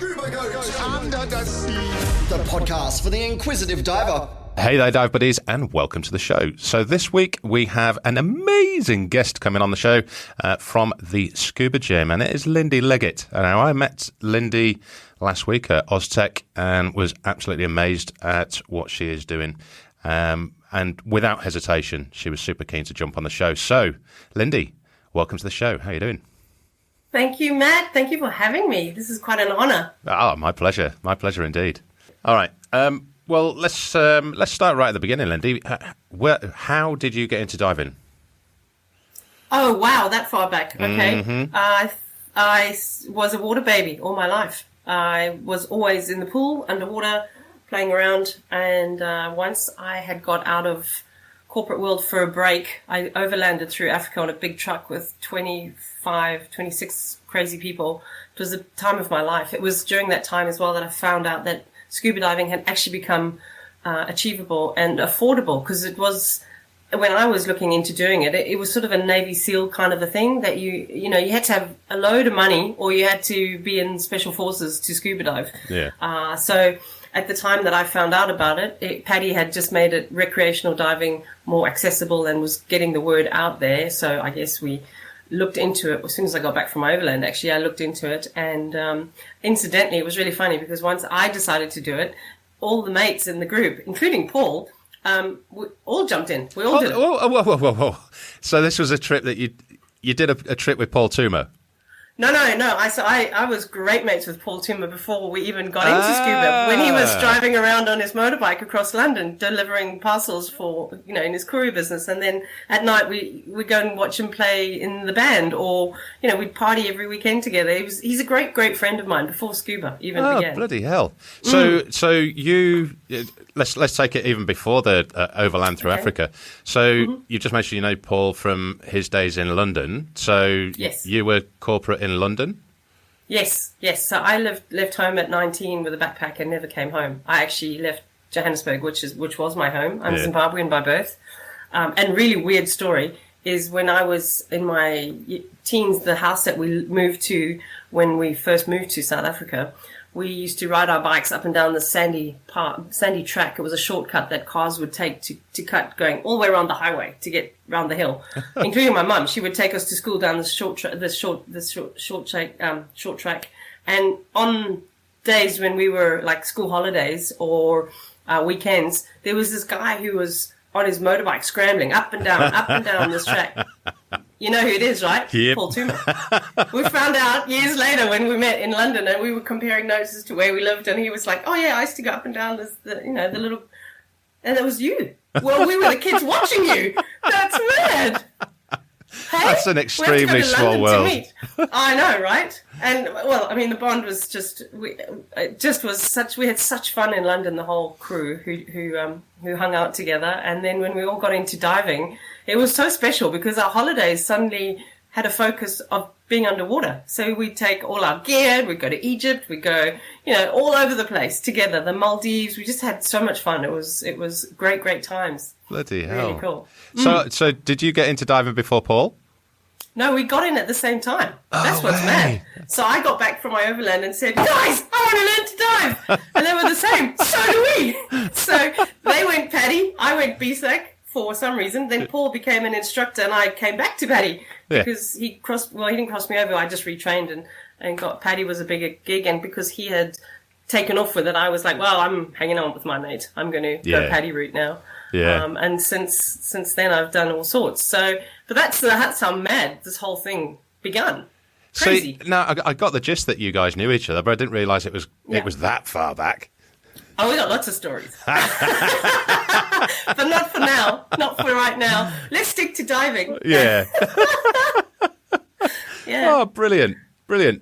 Scuba goes under the sea. The podcast for the inquisitive diver. Hey there, dive buddies, and welcome to the show. So this week we have an amazing guest coming on the show from the Scuba Gym, and it is Lyndi Leggett. Now, I met Lyndi last week at Oztech and was absolutely amazed at what she is doing. And without hesitation, she was super keen to jump on the show. So, Lyndi, welcome to the show. How are you doing? Thank you, Matt. Thank you for having me. This is quite an honour. Oh, my pleasure. My pleasure indeed. All right. Well, let's start right at the beginning, Lyndi. How did you get into diving? Oh, wow, that far back. Okay. Mm-hmm. I was a water baby all my life. I was always in the pool, underwater, playing around. And once I had got out of corporate world for a break, I overlanded through Africa on a big truck with 26 crazy people. It was the time of my life. It was during that time as well that I found out that scuba diving had actually become achievable and affordable, because it was, when I was looking into doing it, it was sort of a Navy SEAL kind of a thing that you had to have a load of money or you had to be in special forces to scuba dive. Yeah. So at the time that I found out about it, Paddy had just made it recreational diving more accessible and was getting the word out there. So I guess we looked into it as soon as I got back from overland. Actually, I looked into it, and incidentally, it was really funny because once I decided to do it, all the mates in the group, including Paul, we all jumped in. We all did it. Whoa. So this was a trip that you did a trip with Paul Toomer? No. I was great mates with Paul Toomer before we even got into scuba. When he was driving around on his motorbike across London, delivering parcels for, in his courier business. And then at night we'd go and watch him play in the band, or, we'd party every weekend together. He's a great, great friend of mine before scuba even began. Oh, bloody hell. So you, let's take it even before the overland through Africa. So you just mentioned, Paul from his days in London. So yes. You were corporate in London? Yes. So I left home at 19 with a backpack and never came home. I actually left Johannesburg, which was my home. I'm Zimbabwean by birth. And really weird story is when I was in my teens, the house that we moved to when we first moved to South Africa, we used to ride our bikes up and down the sandy track. It was a shortcut that cars would take to cut going all the way around the highway to get round the hill, including my mum. She would take us to school down the short track. And on days when we were like school holidays or weekends, there was this guy who was on his motorbike scrambling up and down this track. You know who it is, right? Yep. Paul Toomer. We found out years later when we met in London, and we were comparing notes as to where we lived, and he was like, "Oh yeah, I used to go up and down the little," and it was you. Well, we were the kids watching you. That's mad. Hey, that's an extremely small world. I know, right? And the bond was we had such fun in London, the whole crew who hung out together. And then when we all got into diving, it was so special because our holidays suddenly had a focus of being underwater. So we'd take all our gear, we'd go to Egypt, we'd go, all over the place together, the Maldives. We just had so much fun. It was great times. Bloody hell. Really cool. So did you get into diving before Paul? No, we got in at the same time. That's what's mad. So I got back from my overland and said, "Guys, I want to learn to dive." And they were the same. So do we. So they went Paddy, I went BSAC for some reason. Then Paul became an instructor and I came back to Paddy because he didn't cross me over. I just retrained and got Paddy was a bigger gig. And because he had taken off with it, I was like, well, I'm hanging on with my mate. I'm going to go Paddy route now. Yeah. And since then I've done all sorts. But that's how mad this whole thing begun. Crazy. See, now I got the gist that you guys knew each other, but I didn't realise it was that far back. Oh, we got lots of stories. But not for now. Not for right now. Let's stick to diving. Yeah. Yeah. Oh, brilliant.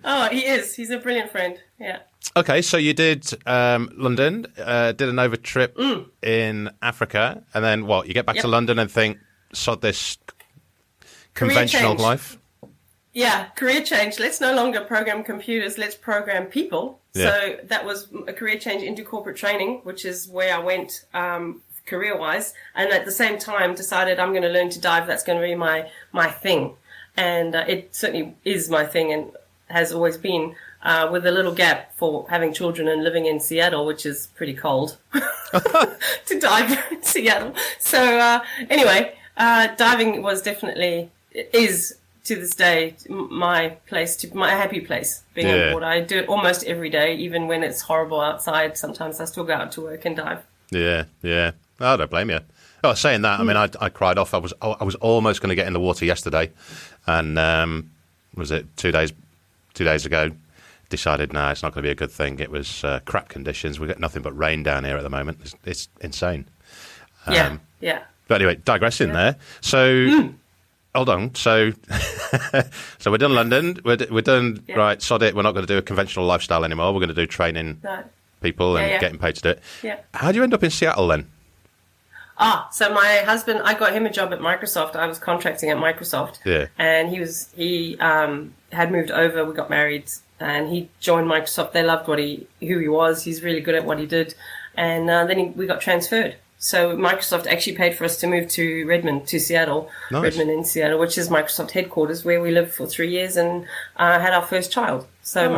Oh, he is. He's a brilliant friend. Yeah. Okay, so you did London, did an over trip in Africa, and then what? You get back to London and think, sod this conventional life? Yeah, career change. Let's no longer program computers. Let's program people. Yeah. So that was a career change into corporate training, which is where I went career-wise. And at the same time decided I'm going to learn to dive. That's going to be my thing. And it certainly is my thing. And has always been, with a little gap for having children and living in Seattle, which is pretty cold to dive in Seattle. So anyway, diving was definitely, is to this day, my happy place, being on board. I do it almost every day, even when it's horrible outside. Sometimes I still go out to work and dive. Yeah. I don't blame you. Oh, saying that, I mean, I cried off. I was almost going to get in the water yesterday, and was it 2 days ago? Decided, no, it's not going to be a good thing. It was crap conditions. We get nothing but rain down here at the moment. It's insane. Yeah. But anyway, digressing there. So, hold on. So, so we're done London. We're done. Yeah. Right, sod it. We're not going to do a conventional lifestyle anymore. We're going to do training people and getting paid to do it. Yeah. How do you end up in Seattle then? So my husband, I got him a job at Microsoft. I was contracting at Microsoft. Yeah. And he had moved over. We got married, and he joined Microsoft. They loved who he was. He's really good at what he did. And then we got transferred. So Microsoft actually paid for us to move to Redmond, to Seattle. Nice. Redmond in Seattle, which is Microsoft headquarters, where we lived for 3 years and had our first child. So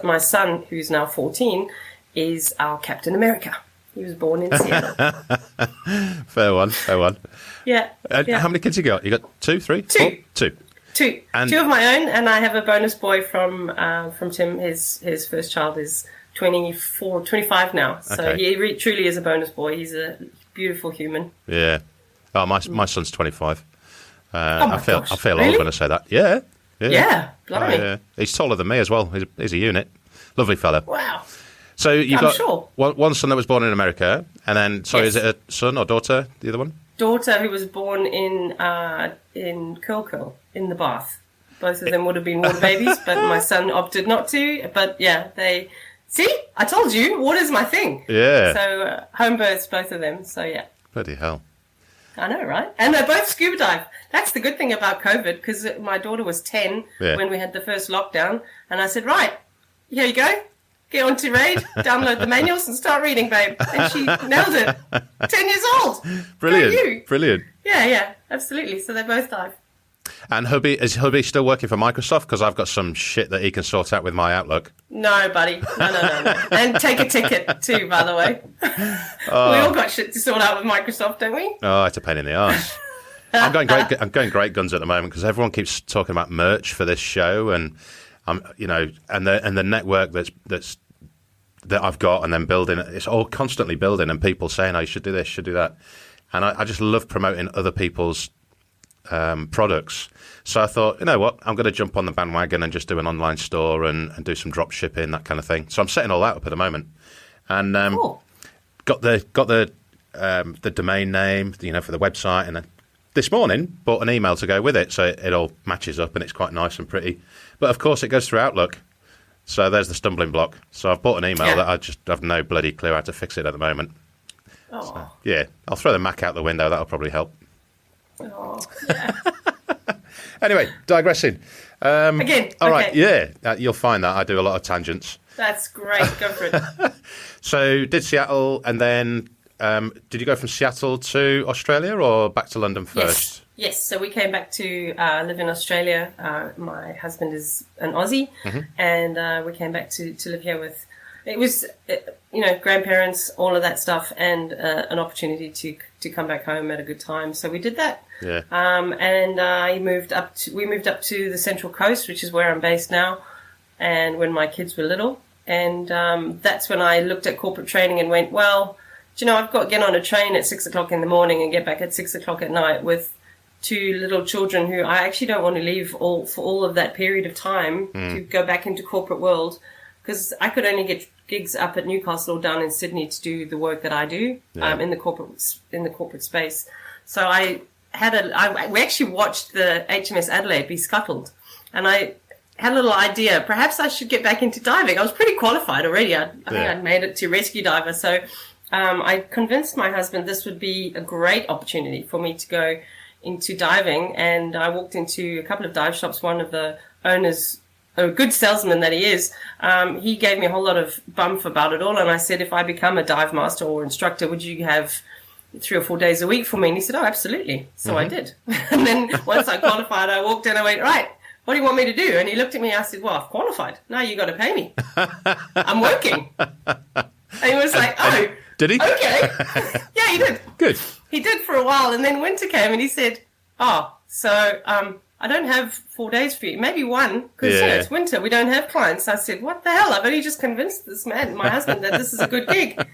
my son, who's now 14, is our Captain America. He was born in Seattle. Fair one. Yeah. How many kids you got? You got 2, 3? Two. 4? Two. And 2 of my own, and I have a bonus boy from Tim. His first child is 25 now. So he truly is a bonus boy. He's a beautiful human. Yeah. Oh, my son's 25. I feel really? old when I say that. Yeah. Blimey. He's taller than me as well. He's a unit. Lovely fella. Wow. So you've got one son that was born in America, and then, is it a son or daughter, the other one? Daughter who was born in Curl, in the bath. Both of them would have been water babies, but my son opted not to. But yeah, I told you, water's my thing. Yeah. So home births, both of them. So yeah. Bloody hell. I know, right? And they both scuba dive. That's the good thing about COVID, because my daughter was 10 when we had the first lockdown, and I said, right, here you go. Get onto Raid, download the manuals and start reading, babe. And she nailed it. 10 years old. Brilliant. Yeah, absolutely. So they both dive. And is hubby still working for Microsoft? Because I've got some shit that he can sort out with my Outlook. No, buddy. No. And take a ticket too, by the way. We all got shit to sort out with Microsoft, don't we? Oh, it's a pain in the arse. I'm going great guns at the moment because everyone keeps talking about merch for this show, and and the network that I've got, and then building. It's all constantly building, and people saying, "Oh, you should do this, should do that," and I just love promoting other people's products. So I thought, you know what, I'm going to jump on the bandwagon and just do an online store and do some drop shipping, that kind of thing. So I'm setting all that up at the moment, and cool. got the domain name, for the website, and then this morning bought an email to go with it, so it all matches up and it's quite nice and pretty. But of course, it goes through Outlook. So there's the stumbling block. So I've bought an email that I just have no bloody clue how to fix it at the moment. Oh. So, yeah, I'll throw the Mac out the window. That'll probably help. Oh, yeah. Anyway, digressing. Again. All right, you'll find that I do a lot of tangents. That's great. Go for it. So did Seattle, and then did you go from Seattle to Australia or back to London first? Yes. So we came back to live in Australia. My husband is an Aussie, and we came back to live here with. It was, grandparents, all of that stuff, and an opportunity to come back home at a good time. So we did that. Yeah. And we moved up to the Central Coast, which is where I'm based now, and when my kids were little. And that's when I looked at corporate training and went, well, I've got to get on a train at 6 o'clock in the morning and get back at 6 o'clock at night with 2 little children who I actually don't want to leave for all of that period of time to go back into corporate world. Because I could only get gigs up at Newcastle or down in Sydney to do the work that I do in the corporate space. So we actually watched the HMS Adelaide be scuttled, and I had a little idea. Perhaps I should get back into diving. I was pretty qualified already. I think I'd made it to rescue diver. So I convinced my husband this would be a great opportunity for me to go into diving, and I walked into a couple of dive shops. One of the owners, a good salesman that he is, he gave me a whole lot of bumf about it all, and I said, if I become a dive master or instructor, would you have 3 or 4 days a week for me? And he said, oh, absolutely. So I did. And then once I qualified, I walked in, I went, right, what do you want me to do? And he looked at me. I said, well, I've qualified. Now you got to pay me. I'm working. And he was like, oh. Did he? Okay. Yeah, he did. Good. He did for a while, and then winter came, and he said, oh, so I don't have 4 days for you. Maybe one, because it's winter. We don't have clients. I said, what the hell? I've only just convinced this man, my husband, that this is a good gig.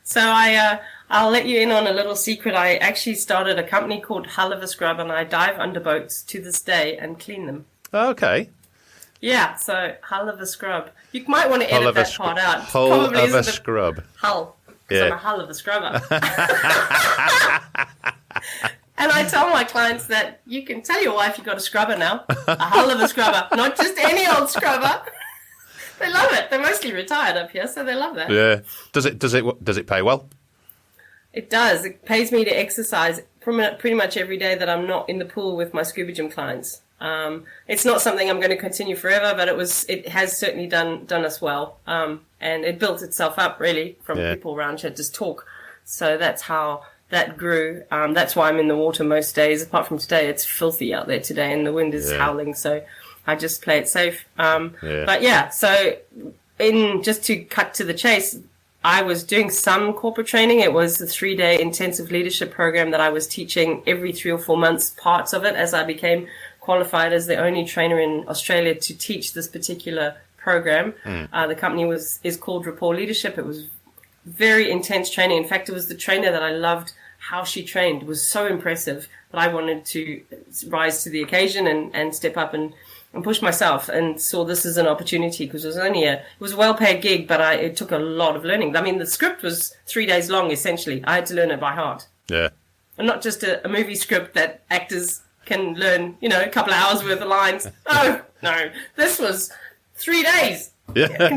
So I'll let you in on a little secret. I actually started a company called Hull of a Scrub, and I dive under boats to this day and clean them. Okay. Yeah, so Hull of a Scrub. You might want to edit that part out. Hull of a Scrub. Hull. Because I'm a hull of a scrubber. And I tell my clients that you can tell your wife you've got a scrubber now. A hull of a scrubber. Not just any old scrubber. They love it. They're mostly retired up here, so they love that. Yeah. Does it pay well? It does. It pays me to exercise pretty much every day that I'm not in the pool with my scuba gym clients. It's not something I'm going to continue forever, but it has certainly done us well. And it built itself up really from people around here just talk. So that's how that grew. That's why I'm in the water most days. Apart from today, it's filthy out there today and the wind is howling. So I just play it safe. But yeah, so just to cut to the chase, I was doing some corporate training. It was a 3-day intensive leadership program that I was teaching every 3 or 4 months, parts of it, as I became qualified as the only trainer in Australia to teach this particular program. The company is called Rapport Leadership. It was very intense training. In fact, it was the trainer that I loved how she trained. It was so impressive that I wanted to rise to the occasion and step up and push myself, and saw this as an opportunity because it was a well-paid gig, but it took a lot of learning. I mean, the script was 3 days long, essentially. I had to learn it by heart. Yeah. And not just a movie script that actors can learn, a couple of hours worth of lines. Oh, no. This was 3 days. Yeah. I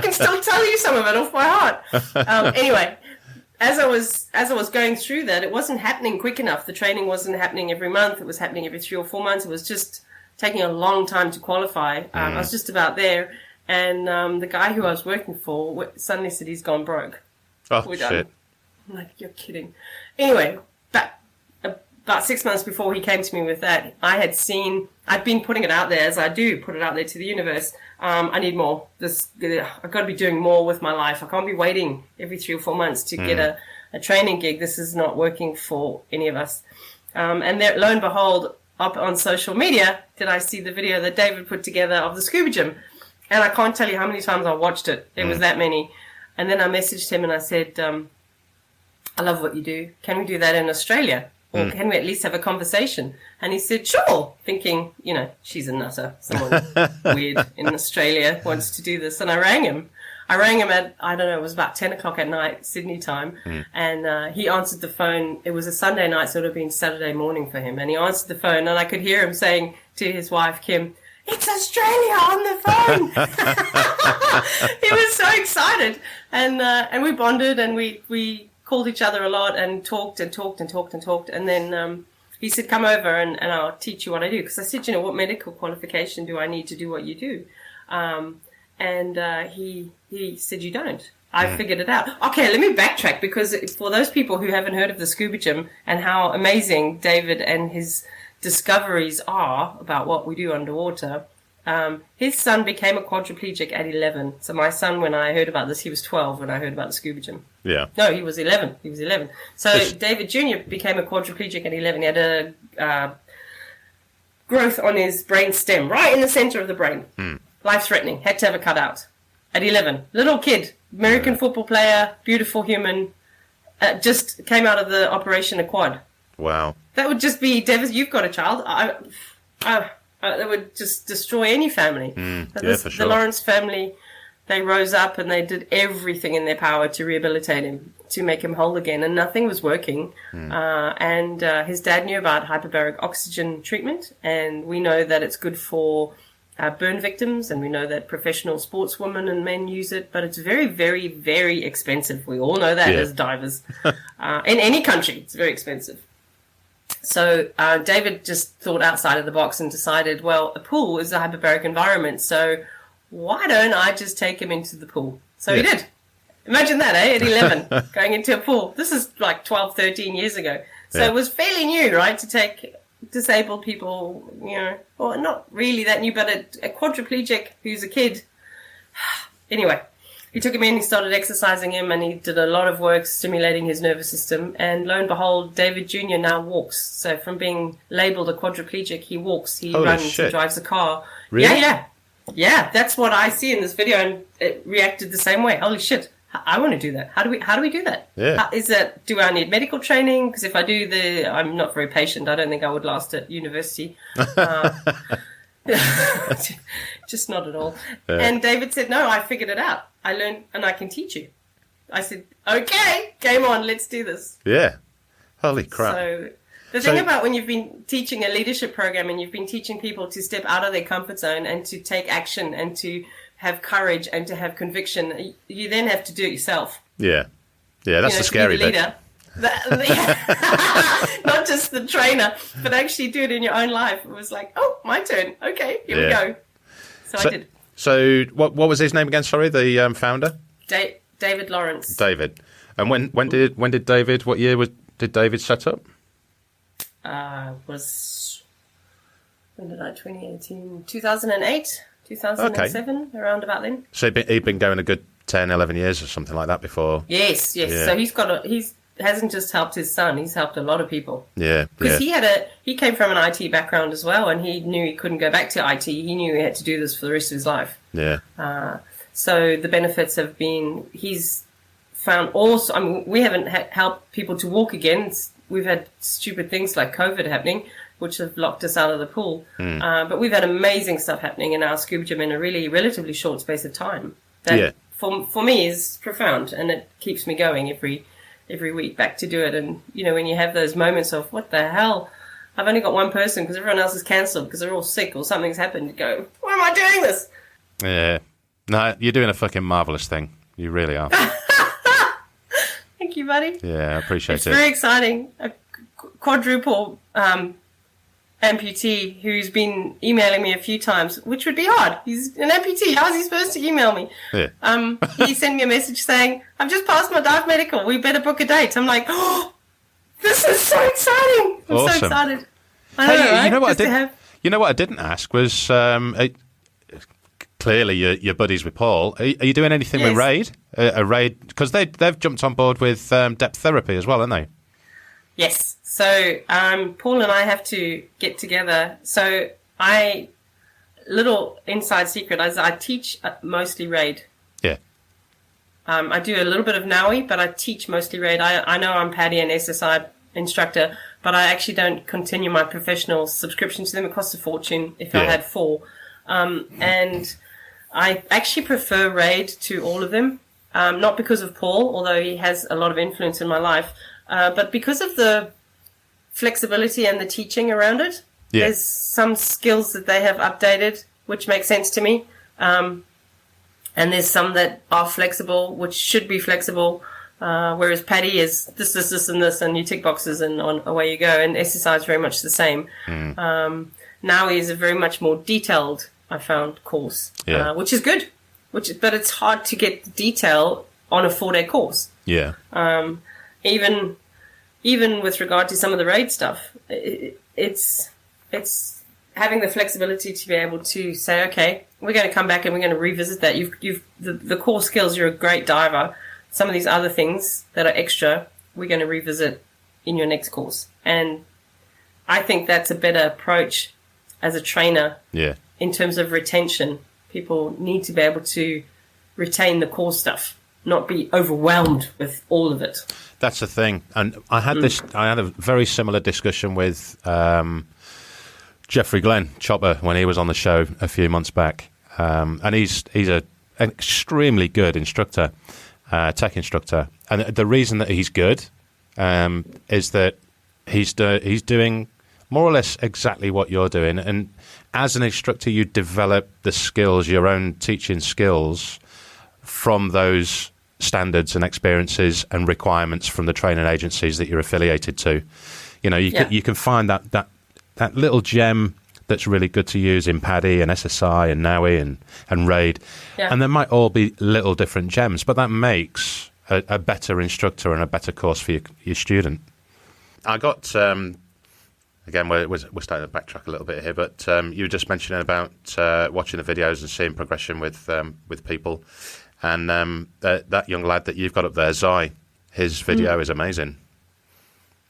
can still tell you some of it off by heart. Anyway, as I was going through that, it wasn't happening quick enough. The training wasn't happening every month. It was happening every 3 or 4 months. It was just taking a long time to qualify. I was just about there, and the guy who I was working for suddenly said he's gone broke. Oh, shit. I'm like, you're kidding. Anyway, about 6 months before he came to me with that, I'd been putting it out there, as I do, put it out there to the universe. I need more. I've got to be doing more with my life. I can't be waiting every 3 or 4 months to get a training gig. This is not working for any of us. And there, lo and behold, up on social media, did I see the video that David put together of the scuba gym. And I can't tell you how many times I watched it. It was that many. And then I messaged him and I said, I love what you do. Can we do that in Australia? Or can we at least have a conversation? And he said, sure, thinking, she's a nutter. Someone weird in Australia wants to do this. And I rang him. At, I don't know, it was about 10 o'clock at night, Sydney time. And he answered the phone. It was a Sunday night, so it would have been Saturday morning for him. And he answered the phone, and I could hear him saying to his wife, Kim, it's Australia on the phone. He was so excited. And we bonded, and we called each other a lot and talked. And then he said, come over and I'll teach you what I do. Because I said, what medical qualification do I need to do what you do? And he said, you don't. I figured it out. Okay, let me backtrack, because for those people who haven't heard of the Scuba Gym and how amazing David and his discoveries are about what we do underwater, his son became a quadriplegic at 11. So my son, when I heard about this, he was 12 when I heard about the Scuba Gym. Yeah. No, he was 11. So David Jr. became a quadriplegic at 11. He had a growth on his brain stem, right in the center of the brain. Life-threatening. Had to have a cutout. At 11. Little kid. American football player. Beautiful human. Just came out of the operation a quad. Wow. That would just be devastating. You've got a child. That would just destroy any family. For sure. The Lawrence family, they rose up and they did everything in their power to rehabilitate him, to make him whole again, and nothing was working. And his dad knew about hyperbaric oxygen treatment, and we know that it's good for burn victims, and we know that professional sportswomen and men use it, but it's very, very, very expensive. We all know that as divers. In any country, it's very expensive. So David just thought outside of the box and decided, well, a pool is a hyperbaric environment, so why don't I just take him into the pool? So he did. Imagine that, at 11, going into a pool. This is like 12, 13 years ago. So it was fairly new, right, to take disabled people, or not really that new, but a quadriplegic who's a kid. Anyway, he took him in, he started exercising him, and he did a lot of work stimulating his nervous system. And lo and behold, David Jr. now walks. So from being labelled a quadriplegic, he walks, he Holy runs, shit. he drives a car. Really? Yeah, that's what I see in this video, and it reacted the same way. Holy shit, I want to do that. How do we do that? Yeah. Do I need medical training? Because if I do, I'm not very patient. I don't think I would last at university. Just not at all. Yeah. And David said, no, I figured it out. I learned and I can teach you. I said, okay, game on, let's do this. Yeah. Holy crap. So the thing about when you've been teaching a leadership program and you've been teaching people to step out of their comfort zone and to take action and to have courage and to have conviction, you then have to do it yourself. Yeah. Yeah, that's the scary bit. Not just the trainer, but actually do it in your own life. It was like, oh, my turn. Okay, here we go. So I did. So what was his name again? Sorry, the founder? David Lawrence. David. And when did David? What year did David set up? When did I? 2018, 2008, 2007, around about then. So he'd been going a good 10, 11 years or something like that before. Yes. Yeah. So he hasn't just helped his son; he's helped a lot of people. Yeah. Because he came from an IT background as well, and he knew he couldn't go back to IT. He knew he had to do this for the rest of his life. Yeah. So the benefits have been he's found also. I mean, we haven't helped people to walk again. We've had stupid things like COVID happening, which have locked us out of the pool. But we've had amazing stuff happening in our scuba gym in a really relatively short space of time. That for me is profound, and it keeps me going every week back to do it. And when you have those moments of what the hell, I've only got one person because everyone else is cancelled because they're all sick or something's happened, you go, why am I doing this? Yeah. No, you're doing a fucking marvellous thing. You really are. Thank you, buddy. Yeah, I appreciate it's it. It's very exciting. A quadruple amputee who's been emailing me a few times, which would be hard. He's an amputee. How is he supposed to email me? Yeah. He sent me a message saying, I've just passed my dive medical. We better book a date. I'm like, oh, this is so exciting. I'm awesome. So excited. I know, right? You know what I didn't ask was, clearly you're buddies with Paul. Are you doing anything with Raid? A Raid, because they've jumped on board with depth therapy as well, haven't they? Yes. So Paul and I have to get together. So little inside secret, as I teach mostly Raid. Yeah. I do a little bit of NAUI, but I teach mostly Raid. I know I'm PADI and SSI instructor, but I actually don't continue my professional subscription to them. It costs a fortune if I had 4. And I actually prefer Raid to all of them, not because of Paul, although he has a lot of influence in my life, but because of the flexibility and the teaching around it. Yeah. There's some skills that they have updated, which make sense to me. And there's some that are flexible, which should be flexible, whereas PADI is this, and this, and you tick boxes and away you go. And SSI is very much the same. NAUI is a very much more detailed, I found, course, which is good. But it's hard to get the detail on a 4-day course. Yeah. Even with regard to some of the RAID stuff, it's having the flexibility to be able to say, okay, we're going to come back and we're going to revisit that. The core skills. You're a great diver. Some of these other things that are extra, we're going to revisit in your next course. And I think that's a better approach as a trainer. Yeah. In terms of retention, people need to be able to retain the core stuff, not be overwhelmed with all of it. That's the thing. And I had a very similar discussion with Jeffrey Glenn, Chopper, when he was on the show a few months back. And he's an extremely good instructor, tech instructor. And the reason that he's good is that he's doing more or less exactly what you're doing. And as an instructor, you develop the skills, your own teaching skills, from those standards and experiences and requirements from the training agencies that you're affiliated to. You can find that little gem that's really good to use in PADI and SSI and NAUI and RAID. Yeah. And there might all be little different gems, but that makes a better instructor and a better course for your student. I got again, we're starting to backtrack a little bit here, but you were just mentioning about watching the videos and seeing progression with people, and that young lad that you've got up there, Zai, his video is amazing.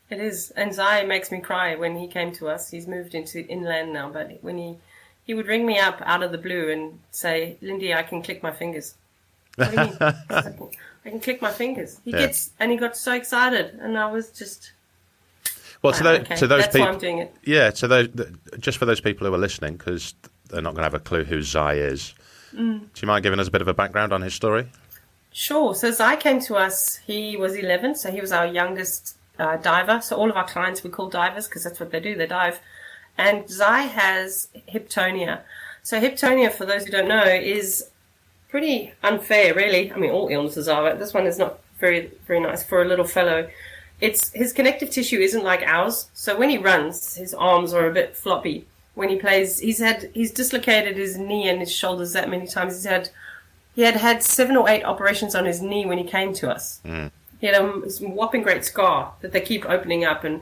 It is, and Zai makes me cry when he came to us. He's moved into inland now, but when he would ring me up out of the blue and say, "Lyndi, I can click my fingers." What do you mean? I can click my fingers. He got so excited, and I was just. Well, to those that's people, why I'm doing it. Yeah, to those, just for those people who are listening, because they're not going to have a clue who Zai is. Do you mind giving us a bit of a background on his story? Sure. So Zai came to us. He was 11, so he was our youngest diver. So all of our clients we call divers because that's what they do. They dive. And Zai has hyptonia. So hyptonia, for those who don't know, is pretty unfair, really. I mean, all illnesses are, but this one is not very, very nice for a little fellow. His connective tissue isn't like ours. So when he runs, his arms are a bit floppy. When he plays, he's dislocated his knee and his shoulders that many times. He had 7 or 8 operations on his knee when he came to us. He had a whopping great scar that they keep opening up. And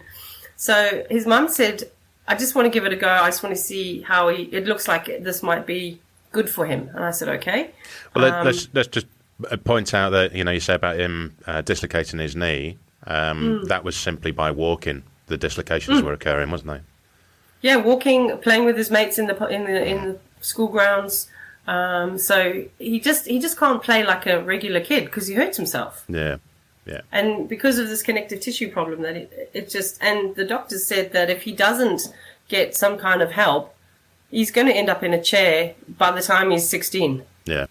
so his mum said, I just want to give it a go. I just want to see how it looks like this might be good for him. And I said, okay. Well, let's just point out that, you say about him dislocating his knee. That was simply by walking. The dislocations were occurring, wasn't they? Yeah, walking, playing with his mates in the school grounds. So he just can't play like a regular kid because he hurts himself. Yeah, yeah. And because of this connective tissue problem, that and the doctors said that if he doesn't get some kind of help, he's going to end up in a chair by the time he's 16. Yeah.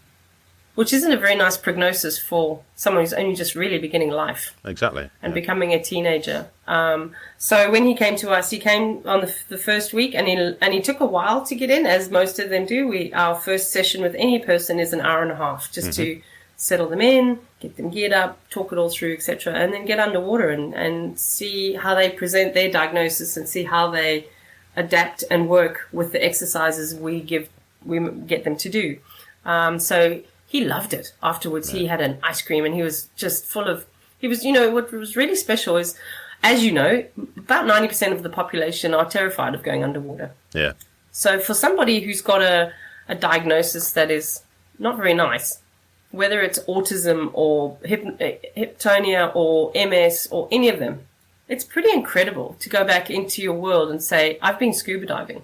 Which isn't a very nice prognosis for someone who's only just really beginning life. Exactly. And becoming a teenager. So when he came to us, he came on the first week, and he took a while to get in, as most of them do. Our first session with any person is an hour and a half, just to settle them in, get them geared up, talk it all through, etc., and then get underwater and see how they present their diagnosis and see how they adapt and work with the exercises we get them to do. So he loved it afterwards. Yeah. He had an ice cream and he was just full of, what was really special is, as you know, about 90% of the population are terrified of going underwater. Yeah. So for somebody who's got a diagnosis that is not very nice, whether it's autism or hyptonia or MS or any of them, it's pretty incredible to go back into your world and say, I've been scuba diving.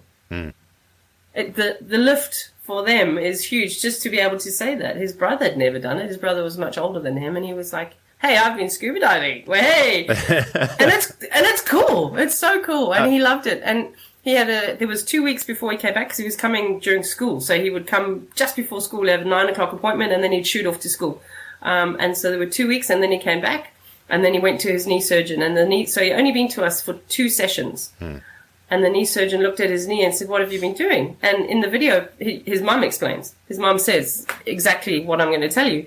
The lift for them is huge, just to be able to say that. His brother had never done it. His brother was much older than him, and he was like, hey, I've been scuba diving. Well, hey. and it's cool. It's so cool. And he loved it. And there was 2 weeks before he came back because he was coming during school. So he would come just before school, have a 9 o'clock appointment, and then he'd shoot off to school. And so there were 2 weeks, and then he came back, and then he went to his knee surgeon. So he only been to us for 2 sessions. And the knee surgeon looked at his knee and said, what have you been doing? And in the video, his mum explains. His mum says exactly what I'm going to tell you.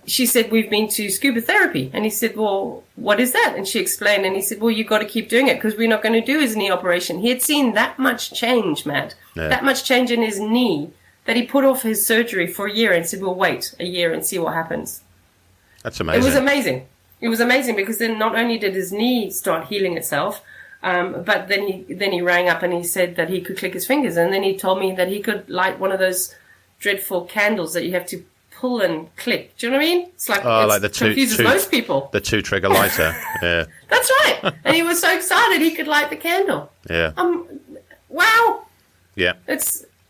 She said, we've been to scuba therapy. And he said, well, what is that? And she explained, and he said, well, you've got to keep doing it because we're not going to do his knee operation. He had seen that much change, Matt, that much change in his knee, that he put off his surgery for a year and said, well, wait a year and see what happens. That's amazing. It was amazing. It was amazing because then not only did his knee start healing itself, but then he rang up and he said that he could click his fingers, and then he told me that he could light one of those dreadful candles that you have to pull and click. Do you know what I mean? It's like, like the confuses most people. The 2-trigger lighter. Yeah. That's right. And he was so excited he could light the candle. Yeah. Wow. Yeah.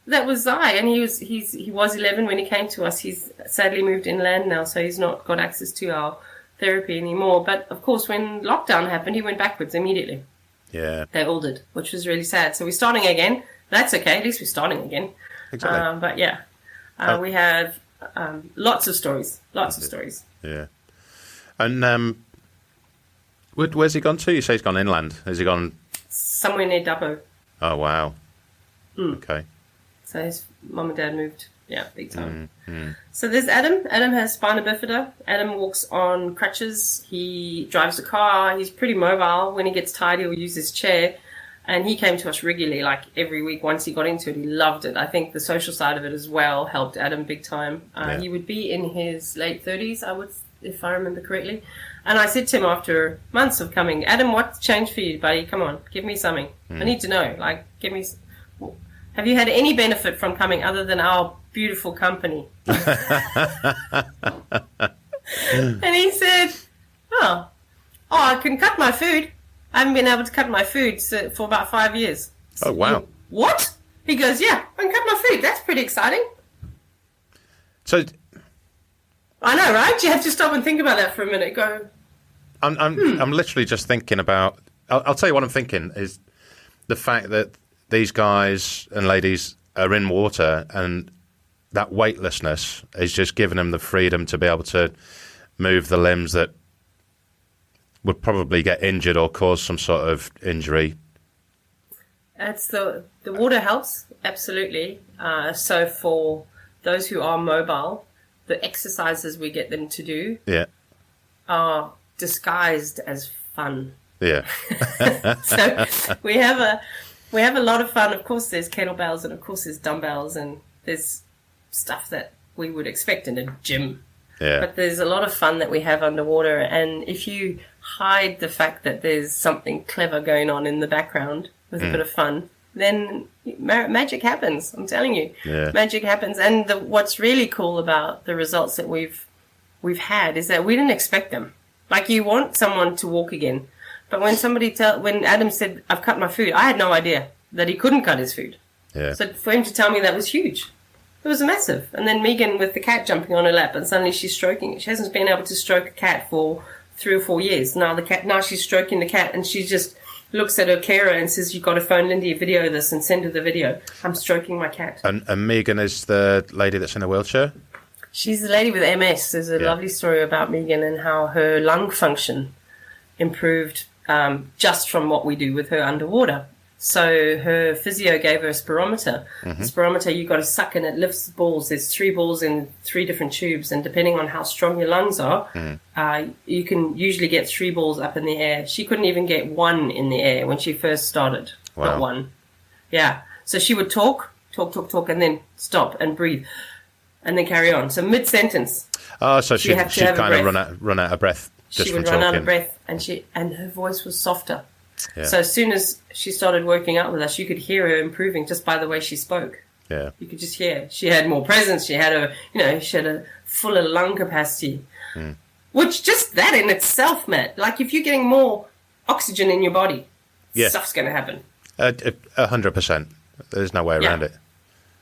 That was Zai, and he was 11 when he came to us. He's sadly moved inland now, so he's not got access to our therapy anymore. But of course, when lockdown happened, he went backwards immediately. Yeah. They all did, which was really sad. So we're starting again. That's okay. At least we're starting again. Exactly. But yeah, we have lots of stories. Lots of stories. Yeah. And where's he gone to? You say he's gone inland. Has he gone somewhere near Dubbo? Oh wow. Okay. So his mum and dad moved. Yeah, big time. So there's Adam. Adam has spina bifida. Adam walks on crutches. He drives a car. He's pretty mobile. When he gets tired, he'll use his chair. And he came to us regularly, like every week. Once he got into it, he loved it. I think the social side of it as well helped Adam big time. He would be in his late 30s, I would if I remember correctly. And I said to him after months of coming, Adam, what's changed for you, buddy? Come on, give me something. I need to know. Like, have you had any benefit from coming other than our beautiful company? And he said, oh, I can cut my food. I haven't been able to cut my food for about 5 years. Oh, wow. What? He goes, yeah, I can cut my food. That's pretty exciting. So, I know, right? You have to stop and think about that for a minute. Go. I'm literally just thinking about. I'll tell you what I'm thinking is the fact that these guys and ladies are in water, and that weightlessness is just giving them the freedom to be able to move the limbs that would probably get injured or cause some sort of injury. That's the water helps, absolutely. So for those who are mobile, the exercises we get them to do are disguised as fun. Yeah. So we have a lot of fun. Of course, there's kettlebells, and of course there's dumbbells, and there's stuff that we would expect in a gym. Yeah. But there's a lot of fun that we have underwater, and if you hide the fact that there's something clever going on in the background with a bit of fun, then magic happens. I'm telling you, magic happens. And what's really cool about the results that we've had is that we didn't expect them. Like, you want someone to walk again, but when when Adam said, "I've cut my food," I had no idea that he couldn't cut his food. Yeah. So for him to tell me that was huge. It was massive. And then Megan with the cat jumping on her lap, and suddenly she's stroking it. She hasn't been able to stroke a cat for 3 or 4 years. Now she's stroking the cat, and she just looks at her carer and says, "You've got to phone Lyndi, video this and send her the video. I'm stroking my cat." And Megan is the lady that's in a wheelchair? She's the lady with MS. There's a lovely story about Megan and how her lung function improved just from what we do with her underwater. So her physio gave her a spirometer. The spirometer, you've got to suck and it lifts the balls. There's 3 balls in 3 different tubes, and depending on how strong your lungs are, you can usually get 3 balls up in the air. She couldn't even get 1 in the air when she first started. Wow. Not 1. Yeah. So she would talk, and then stop and breathe, and then carry on. So mid-sentence. Oh, so she kind of run out of breath just she from would run talking. out of breath, and her voice was softer. Yeah. So as soon as she started working out with us, you could hear her improving just by the way she spoke. Yeah. You could just hear. She had more presence. She had a fuller lung capacity. Which just that in itself, Matt, like if you're getting more oxygen in your body, stuff's going to happen. 100%. There's no way around it.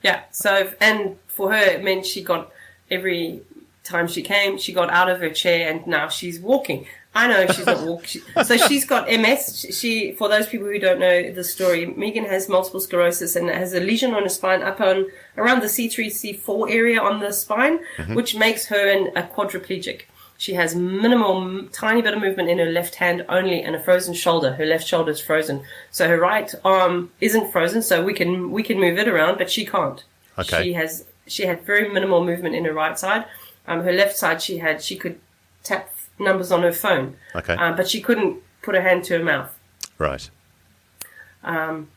Yeah. So, and for her, it meant she got every time she came, she got out of her chair and now she's walking. I know she's not walking. So she's got MS. She, for those people who don't know the story, Megan has multiple sclerosis and has a lesion on her spine up on around the C3, C4 area on the spine, which makes her a quadriplegic. She has minimal, tiny bit of movement in her left hand only, and a frozen shoulder. Her left shoulder is frozen. So her right arm isn't frozen, so we can move it around, but she can't. Okay. She had very minimal movement in her right side. Her left side, she could tap numbers on her phone. Okay. But she couldn't put her hand to her mouth. Right. And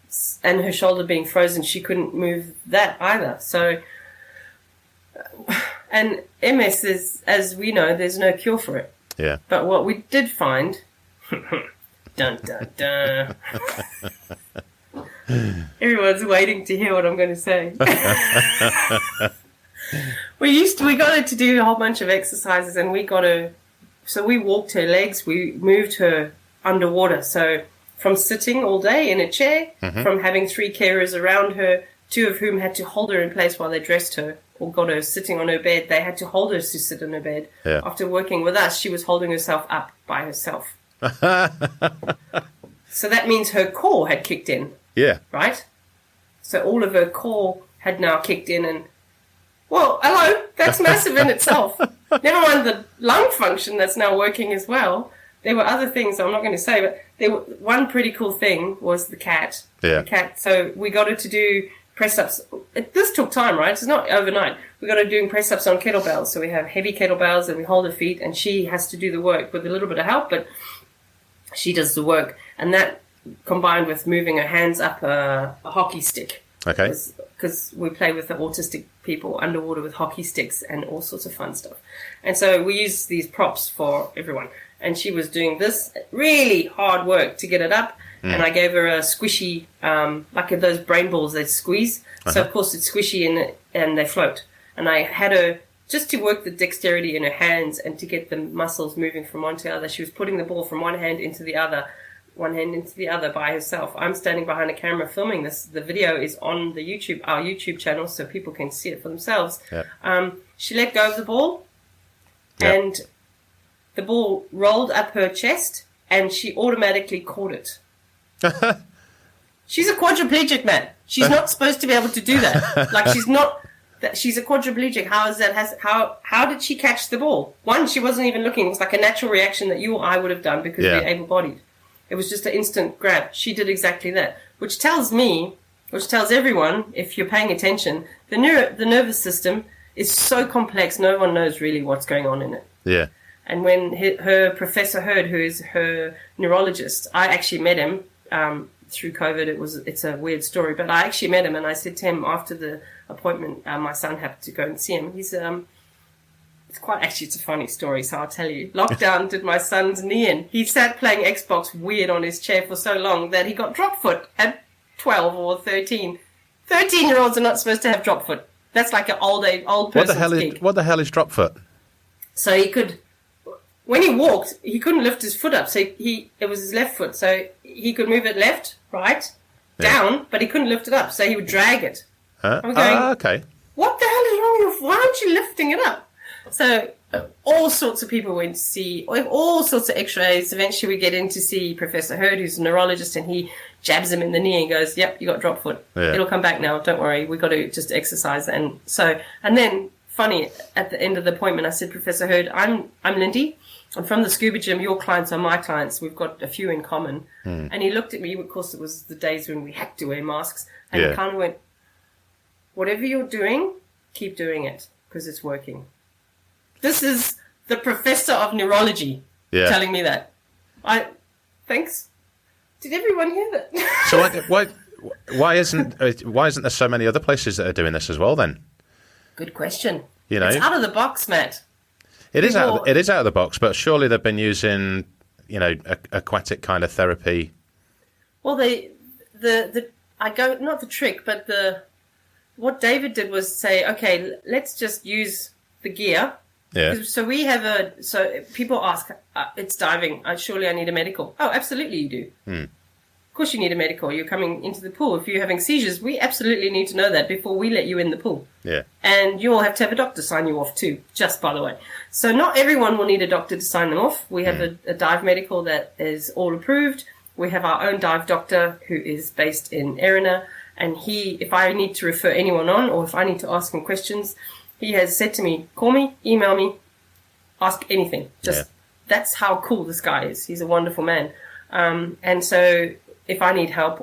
her shoulder being frozen, she couldn't move that either. So, and MS is, as we know, there's no cure for it. Yeah. But what we did find, dun dun dun. Everyone's waiting to hear what I'm going to say. We got her to do a whole bunch of exercises, and so we walked her legs, we moved her underwater. So from sitting all day in a chair, from having 3 carers around her, 2 of whom had to hold her in place while they dressed her or got her sitting on her bed. They had to hold her to sit on her bed. Yeah. After working with us, she was holding herself up by herself. So that means her core had kicked in. Yeah. Right? So all of her core had now kicked in and, well, hello, that's massive in itself. Never mind the lung function that's now working as well. There were other things I'm not going to say, but one pretty cool thing was the cat. Yeah. The cat. So we got her to do press-ups. This took time, right? It's not overnight. We got her doing press-ups on kettlebells. So we have heavy kettlebells and we hold her feet, and she has to do the work with a little bit of help, but she does the work. And that combined with moving her hands up a hockey stick. Okay. because we play with the autistic people underwater with hockey sticks and all sorts of fun stuff. And so we use these props for everyone. And she was doing this really hard work to get it up. And I gave her a squishy, like those brain balls they squeeze. So, of course, it's squishy and they float. And I had her, just to work the dexterity in her hands and to get the muscles moving from one to the other, she was putting the ball from one hand into the other by herself. I'm standing behind a camera filming this. The video is on the our YouTube channel, so people can see it for themselves. Yep. She let go of the ball, and the ball rolled up her chest, and she automatically caught it. She's a quadriplegic, man. She's not supposed to be able to do that. Like, she's not. She's a quadriplegic. How is that? How did she catch the ball? One, she wasn't even looking. It was like a natural reaction that you or I would have done because we're able-bodied. It was just an instant grab. She did exactly that, which tells everyone, if you're paying attention, the nervous system is so complex. No one knows really what's going on in it. Yeah. And when her Professor Hurd, who is her neurologist, I actually met him through COVID. It's a weird story, but I actually met him, and I said to him after the appointment, my son happened to go and see him. He's it's a funny story, so I'll tell you. Lockdown did my son's knee in. He sat playing Xbox weird on his chair for so long that he got drop foot at 12 or 13. 13-year-olds are not supposed to have drop foot. That's like an old person's gig. What the hell is drop foot? So he could, when he walked, he couldn't lift his foot up. So it was his left foot. So he could move it left, right, down, but he couldn't lift it up. So he would drag it. Huh? I'm going, okay. What the hell is wrong with you? Why aren't you lifting it up? So all sorts of people went to see all sorts of x-rays. Eventually we get in to see Professor Hurd, who's a neurologist, and he jabs him in the knee and goes, yep, you got drop foot. Yeah. It'll come back now. Don't worry. We've got to just exercise. And then funny, at the end of the appointment, I said, Professor Hurd, I'm Lyndi. I'm from the Scuba Gym. Your clients are my clients. We've got a few in common. And he looked at me. Of course, it was the days when we had to wear masks. And he kind of went, whatever you're doing, keep doing it because it's working. This is the professor of neurology telling me that. Thanks. Did everyone hear that? So why isn't there so many other places that are doing this as well then? Good question. You know, it's out of the box, Matt. It is out of the box, but surely they've been using, aquatic kind of therapy. Well, what David did was say, okay, let's just use the gear. Yeah. So people ask, it's diving. Surely I need a medical. Oh, absolutely you do. Of course you need a medical. You're coming into the pool. If you're having seizures, we absolutely need to know that before we let you in the pool. Yeah. And you'll have to have a doctor sign you off too, just by the way. So not everyone will need a doctor to sign them off. We have a dive medical that is all approved. We have our own dive doctor who is based in Erina. And if I need to refer anyone on or if I need to ask him questions, he has said to me, call me, email me, ask anything. That's how cool this guy is. He's a wonderful man. And so if I need help,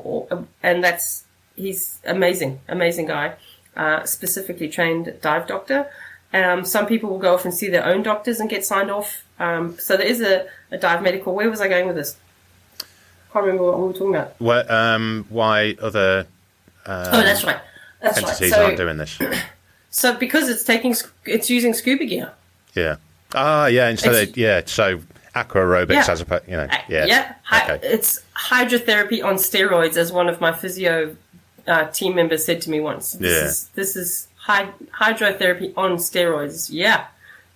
he's amazing guy, specifically trained dive doctor. Some people will go off and see their own doctors and get signed off. So there is a dive medical. Where was I going with this? Can't remember what we were talking about. Why other that's right. entities aren't doing this? So because it's using scuba gear. Yeah. So aqua aerobics as opposed, It's hydrotherapy on steroids, as one of my physio team members said to me once. This is hydrotherapy on steroids. Yeah.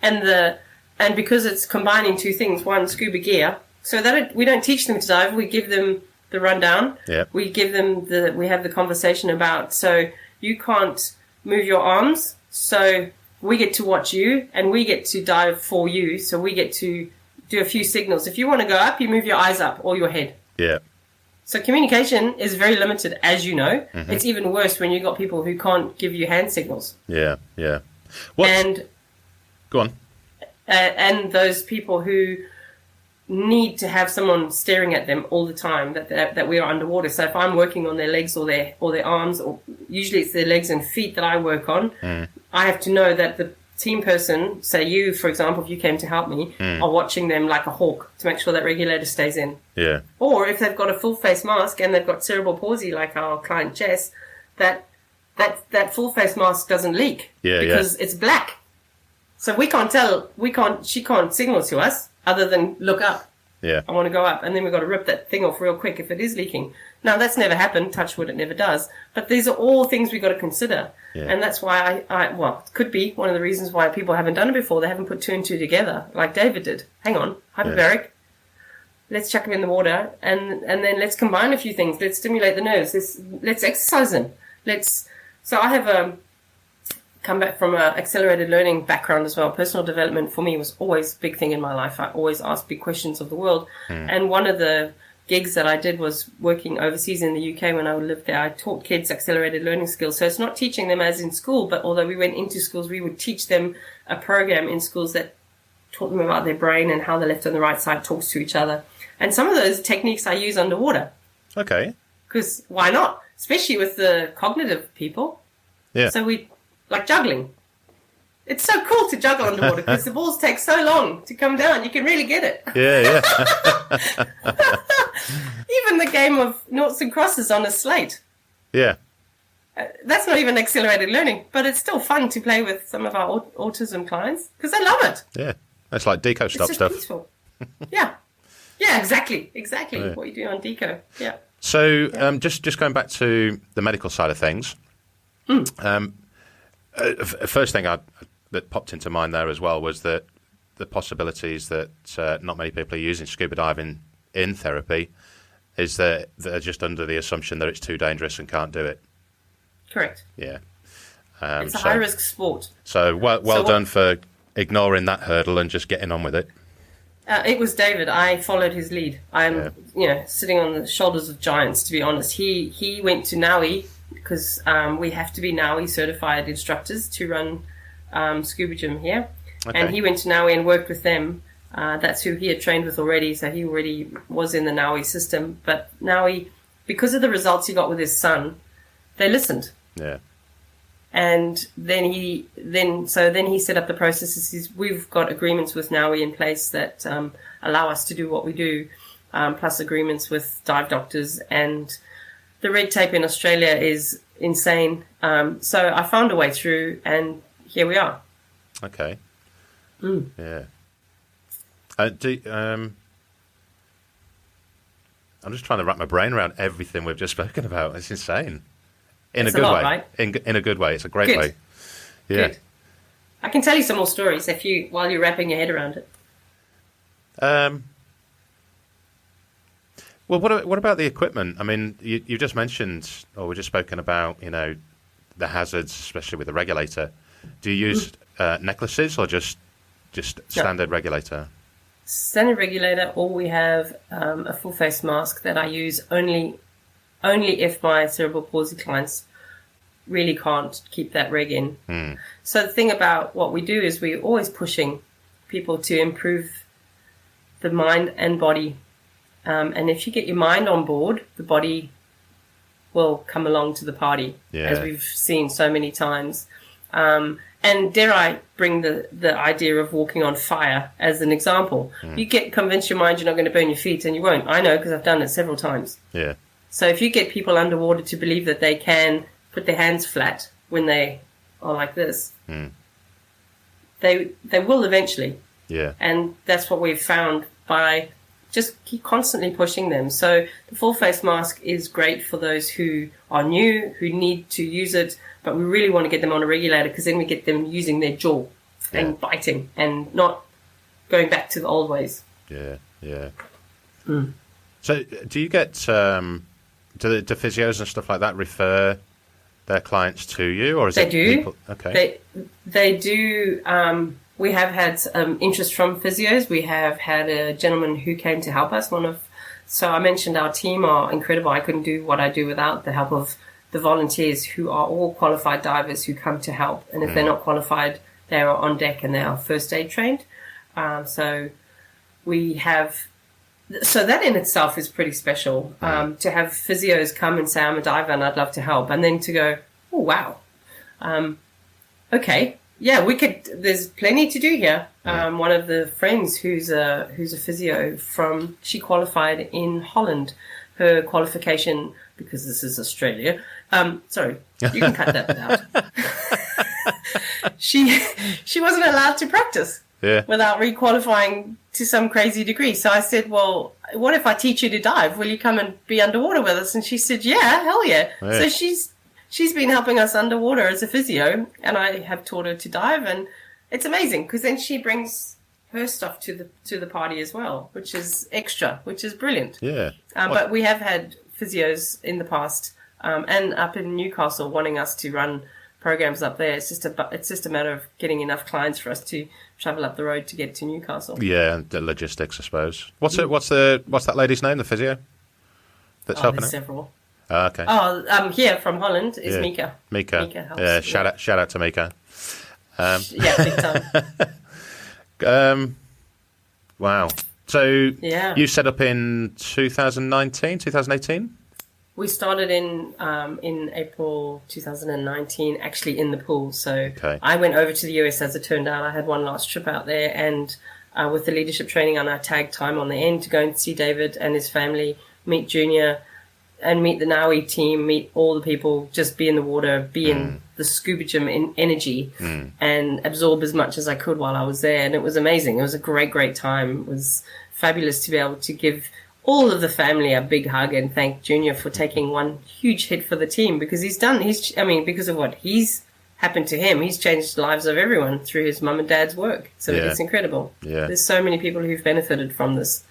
And because it's combining two things, one, scuba gear, so that we don't teach them to dive, we give them the rundown. Yeah. We give them we have the conversation about, so you can't move your arms, so we get to watch you and we get to dive for you, so we get to do a few signals. If you want to go up, you move your eyes up or your head. Yeah. So communication is very limited, as you know. Mm-hmm. It's even worse when you've got people who can't give you hand signals. Yeah. Go on. And those people who need to have someone staring at them all the time that we are underwater. So if I'm working on their legs or their arms, or usually it's their legs and feet that I work on, I have to know that the team person, say you, for example, if you came to help me, are watching them like a hawk to make sure that regulator stays in. Yeah. Or if they've got a full face mask and they've got cerebral palsy like our client Jess, that that full face mask doesn't leak because it's black. So she can't signal to us other than look up. Yeah. I want to go up. And then we've got to rip that thing off real quick if it is leaking. Now, that's never happened. Touch wood, it never does. But these are all things we've got to consider. Yeah. And that's why it could be one of the reasons why people haven't done it before. They haven't put two and two together like David did. Hang on, hyperbaric. Let's chuck him in the water and then let's combine a few things. Let's stimulate the nerves. Let's exercise them. So I have come back from an accelerated learning background as well. Personal development for me was always a big thing in my life. I always asked big questions of the world. And one of the gigs that I did was working overseas in the UK when I lived there. I taught kids accelerated learning skills. So it's not teaching them as in school, but although we went into schools, we would teach them a program in schools that taught them about their brain and how the left and the right side talks to each other. And some of those techniques I use underwater. Okay. Because why not? Especially with the cognitive people. Yeah. So like juggling. It's so cool to juggle underwater because the balls take so long to come down. You can really get it. Yeah. Even the game of noughts and crosses on a slate. Yeah. That's not even accelerated learning, but it's still fun to play with some of our autism clients because they love it. Yeah. That's like deco It's just stuff. peaceful. Yeah. Yeah, exactly. Yeah. What you do on deco. Yeah. So just going back to the medical side of things, first thing that popped into mind there as well was that the possibilities that not many people are using scuba diving in therapy is that they're just under the assumption that it's too dangerous and can't do it. Correct. Yeah. It's a high-risk sport. So well done for ignoring that hurdle and just getting on with it. It was David. I followed his lead. I'm, sitting on the shoulders of giants, to be honest. He went to NAUI because we have to be NAUI certified instructors to run Scuba Gym here. Okay. And he went to NAUI and worked with them. That's who he had trained with already, so he already was in the NAUI system. But NAUI, because of the results he got with his son, they listened. Yeah. And then he set up the processes. We've got agreements with NAUI in place that allow us to do what we do, plus agreements with dive doctors. And the red tape in Australia is insane. So I found a way through, and here we are. Okay. Yeah. I'm just trying to wrap my brain around everything we've just spoken about. It's insane. It's a good way. Right? In a good way. It's a great Good. way. Yeah. Good. I can tell you some more stories while you're wrapping your head around it. Well, what about the equipment? I mean, you just mentioned, or we've just spoken about, the hazards, especially with the regulator. Do you use necklaces or just standard regulator? Standard regulator, or we have a full face mask that I use only if my cerebral palsy clients really can't keep that reg in. So the thing about what we do is we're always pushing people to improve the mind and body. And if you get your mind on board, the body will come along to the party, as we've seen so many times. And dare I bring the idea of walking on fire as an example. You convince your mind you're not going to burn your feet, and you won't. I know because I've done it several times. Yeah. So if you get people underwater to believe that they can put their hands flat when they are like this, they will eventually. Yeah. And that's what we've found by just keep constantly pushing them. So the full face mask is great for those who are new, who need to use it, but we really want to get them on a regulator because then we get them using their jaw and biting and not going back to the old ways. Yeah, yeah. So do you get... Do physios and stuff like that refer their clients to you, or is they it do? People? Okay, they do. We have had interest from physios. We have had a gentleman who came to help us. So I mentioned our team are incredible. I couldn't do what I do without the help of the volunteers, who are all qualified divers who come to help. And if they're not qualified, they are on deck and they are first aid trained. So we have. So that in itself is pretty special, to have physios come and say, I'm a diver and I'd love to help. And then to go, oh, wow. Okay. Yeah, there's plenty to do here. One of the friends who's a physio she qualified in Holland. Her qualification, because this is Australia, Sorry, you can cut that out. She wasn't allowed to practice without requalifying to some crazy degree. So I said, well, what if I teach you to dive? Will you come and be underwater with us? And she said, yeah, hell yeah. So she's been helping us underwater as a physio, and I have taught her to dive, and it's amazing because then she brings her stuff to the party as well, which is extra, which is brilliant. Yeah. But we have had physios in the past, and up in Newcastle wanting us to run programs up there. It's just a matter of getting enough clients for us to travel up the road to get to Newcastle. Yeah, the logistics, I suppose. What's that lady's name? The physio that's helping there's her? several. Okay. Here from Holland is Mika. Mika helps. Yeah, shout out to Mika. Big time. Wow. So you set up in 2019, 2018? We started in April 2019, actually in the pool. So I went over to the US as it turned out. I had one last trip out there, and with the leadership training, and I tagged time on the end to go and see David and his family, meet Junior, and meet the Naui team, meet all the people, just be in the water, be in the Scuba Gym in energy, and absorb as much as I could while I was there. And it was amazing. It was a great time. It was fabulous to be able to give all of the family a big hug and thank Junior for taking one huge hit for the team, because because of what he's happened to him, he's changed the lives of everyone through his mum and dad's work. So it's incredible. Yeah. There's so many people who've benefited from this,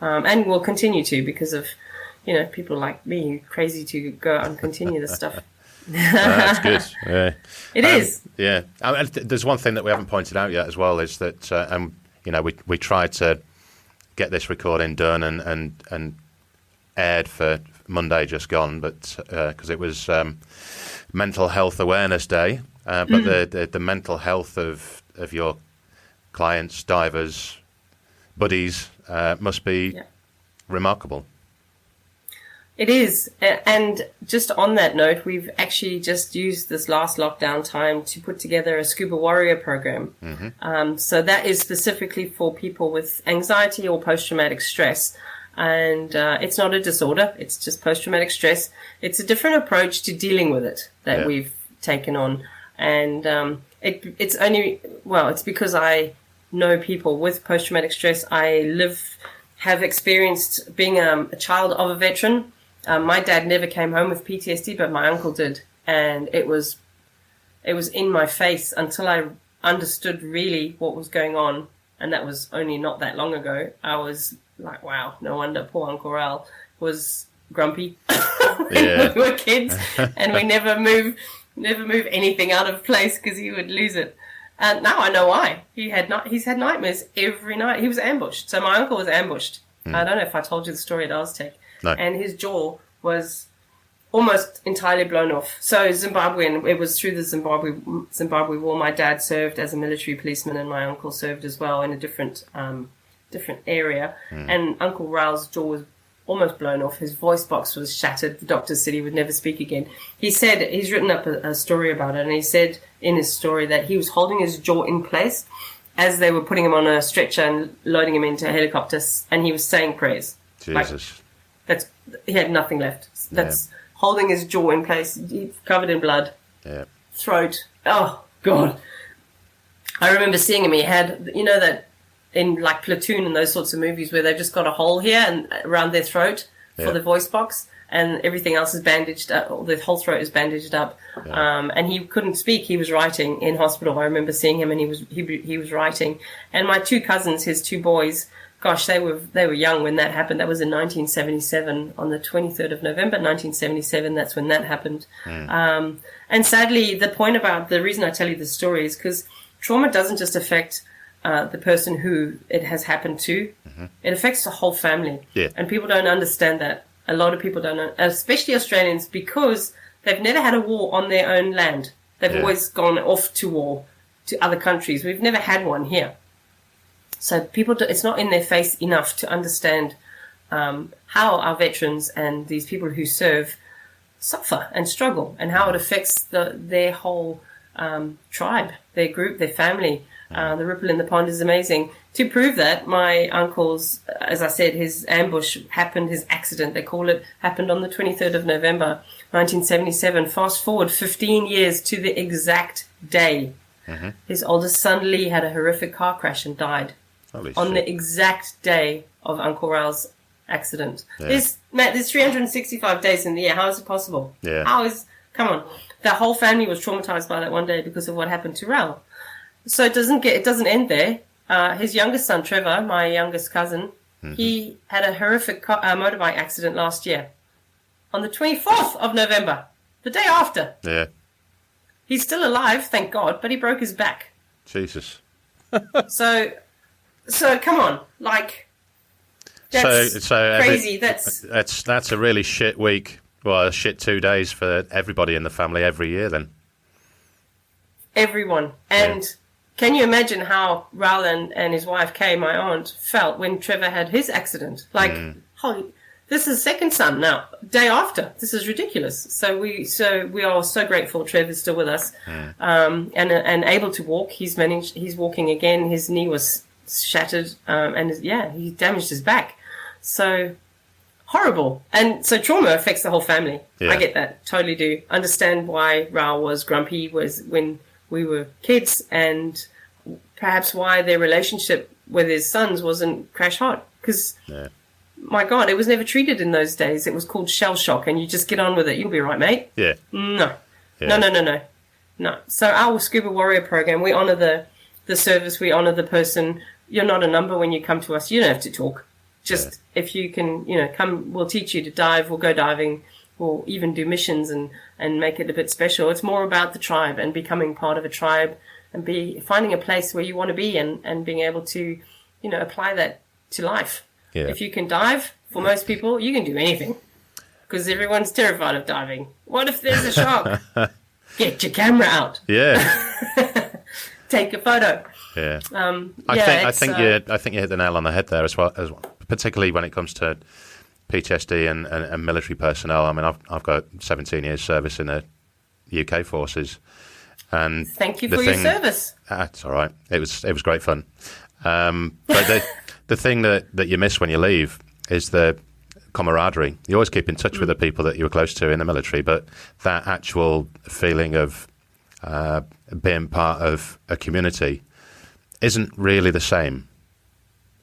and will continue to, because of, people like me who are crazy to go out and continue this stuff. That's good. Yeah. It is. Yeah. There's one thing that we haven't pointed out yet as well, is that, we tried to get this recording done and aired for Monday just gone, but because it was Mental Health Awareness Day, but the mental health of your clients, divers, buddies must be remarkable. It is. And just on that note, we've actually just used this last lockdown time to put together a Scuba Warrior program. So that is specifically for people with anxiety or post-traumatic stress. And it's not a disorder. It's just post-traumatic stress. It's a different approach to dealing with it that we've taken on. And it's because I know people with post-traumatic stress. I have experienced being a child of a veteran. My dad never came home with PTSD, but my uncle did. And it was in my face until I understood really what was going on. And that was only not that long ago. I was like, wow, no wonder poor Uncle Raoul was grumpy when we were kids. And we never move anything out of place because he would lose it. And now I know why. He's had nightmares every night. He was ambushed. So my uncle was ambushed. I don't know if I told you the story at Aztec. No. And his jaw was almost entirely blown off. So Zimbabwean, it was through the Zimbabwe War. My dad served as a military policeman, and my uncle served as well in a different area. And Uncle Raoul's jaw was almost blown off. His voice box was shattered. The doctor said he would never speak again. He said, he's written up a story about it, and he said in his story that he was holding his jaw in place as they were putting him on a stretcher and loading him into a helicopter, and he was saying prayers. Jesus. He had nothing left. That's holding his jaw in place, covered in blood, throat. Oh, God. I remember seeing him. He had, that in like Platoon and those sorts of movies where they've just got a hole here and around their throat for the voice box, and everything else is bandaged up, or the whole throat is bandaged up. And he couldn't speak. He was writing in hospital. I remember seeing him, and he was writing. And my two cousins, his two boys, gosh, they were young when that happened. That was in 1977, on the 23rd of November, 1977. That's when that happened. And sadly, the reason I tell you this story is because trauma doesn't just affect the person who it has happened to. It affects the whole family. And people don't understand that. A lot of people don't know, especially Australians, because they've never had a war on their own land. They've always gone off to war to other countries. We've never had one here. So it's not in their face enough to understand how our veterans and these people who serve suffer and struggle, and how it affects their whole tribe, their group, their family. The ripple in the pond is amazing. To prove that, my uncle's, as I said, his ambush happened, his accident, they call it, happened on the 23rd of November, 1977. Fast forward 15 years to the exact day. His oldest son, Lee, had a horrific car crash and died on the exact day of Uncle Raoul's accident. Yeah. There's 365 days in the year. How is it possible? Yeah. Come on. The whole family was traumatized by that one day because of what happened to Raoul. So it doesn't end there. His youngest son, Trevor, my youngest cousin, he had a horrific motorbike accident last year on the 24th of November, the day after. Yeah. He's still alive, thank God, but he broke his back. Jesus. So come on, like, that's crazy. That's a really shit week. Well, a shit 2 days for everybody in the family every year then. Everyone. And can you imagine how Raoul and his wife Kay, my aunt, felt when Trevor had his accident? Like, holy, this is second son now, day after. This is ridiculous. So we are so grateful Trevor's still with us, and able to walk. He's walking again. His knee was shattered, and he damaged his back. So horrible. And so trauma affects the whole family. Yeah. I get that, totally do. Understand why Raoul was grumpy was when we were kids, and perhaps why their relationship with his sons wasn't crash hot. Because, my God, it was never treated in those days. It was called shell shock, and you just get on with it. You'll be right, mate. Yeah. No. No. So our Scuba Warrior program, we honour the service, we honour the person. You're not a number when you come to us. You don't have to talk. Just if you can, come, we'll teach you to dive, we'll go diving, we'll even do missions and make it a bit special. It's more about the tribe and becoming part of a tribe and finding a place where you want to be and being able to, apply that to life. Yeah. If you can dive, for most people, you can do anything because everyone's terrified of diving. What if there's a shark? Get your camera out. Yeah. Take a photo. Yeah. I think you hit the nail on the head there as well, particularly when it comes to PTSD and military personnel. I mean, I've got 17 years service in the UK forces, and thank you for your service. It's all right. It was great fun. But the thing that you miss when you leave is the camaraderie. You always keep in touch with the people that you were close to in the military, but that actual feeling of being part of a community isn't really the same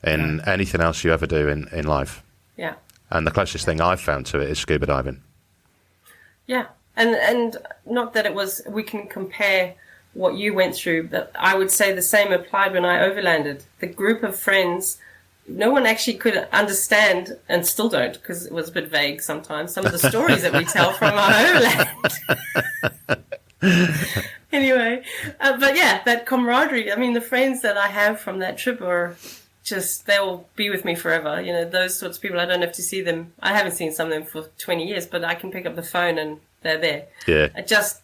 in anything else you ever do in life. Yeah. And the closest thing I've found to it is scuba diving. Yeah. And not that we can compare what you went through, but I would say the same applied when I overlanded. The group of friends, no one actually could understand, and still don't, because it was a bit vague sometimes, some of the stories that we tell from our overland. Anyway, but yeah, that camaraderie. I mean, the friends that I have from that trip are just, they'll be with me forever. Those sorts of people, I don't have to see them. I haven't seen some of them for 20 years, but I can pick up the phone and they're there. Yeah. Just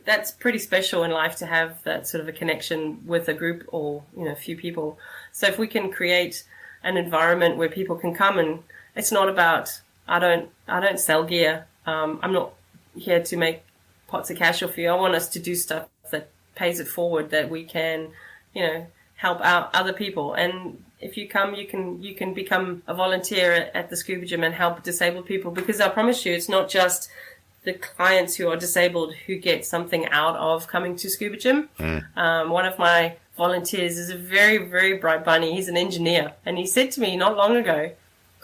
that's pretty special in life to have that sort of a connection with a group or, a few people. So if we can create an environment where people can come, and it's not about, I don't sell gear. I'm not here to make pots of cash off you. I want us to do stuff that pays it forward, that we can, help out other people. And if you come, you can become a volunteer at the Scuba Gym and help disabled people, because I promise you, it's not just the clients who are disabled who get something out of coming to Scuba Gym. One of my volunteers is a very, very bright bunny. He's an engineer, and he said to me not long ago,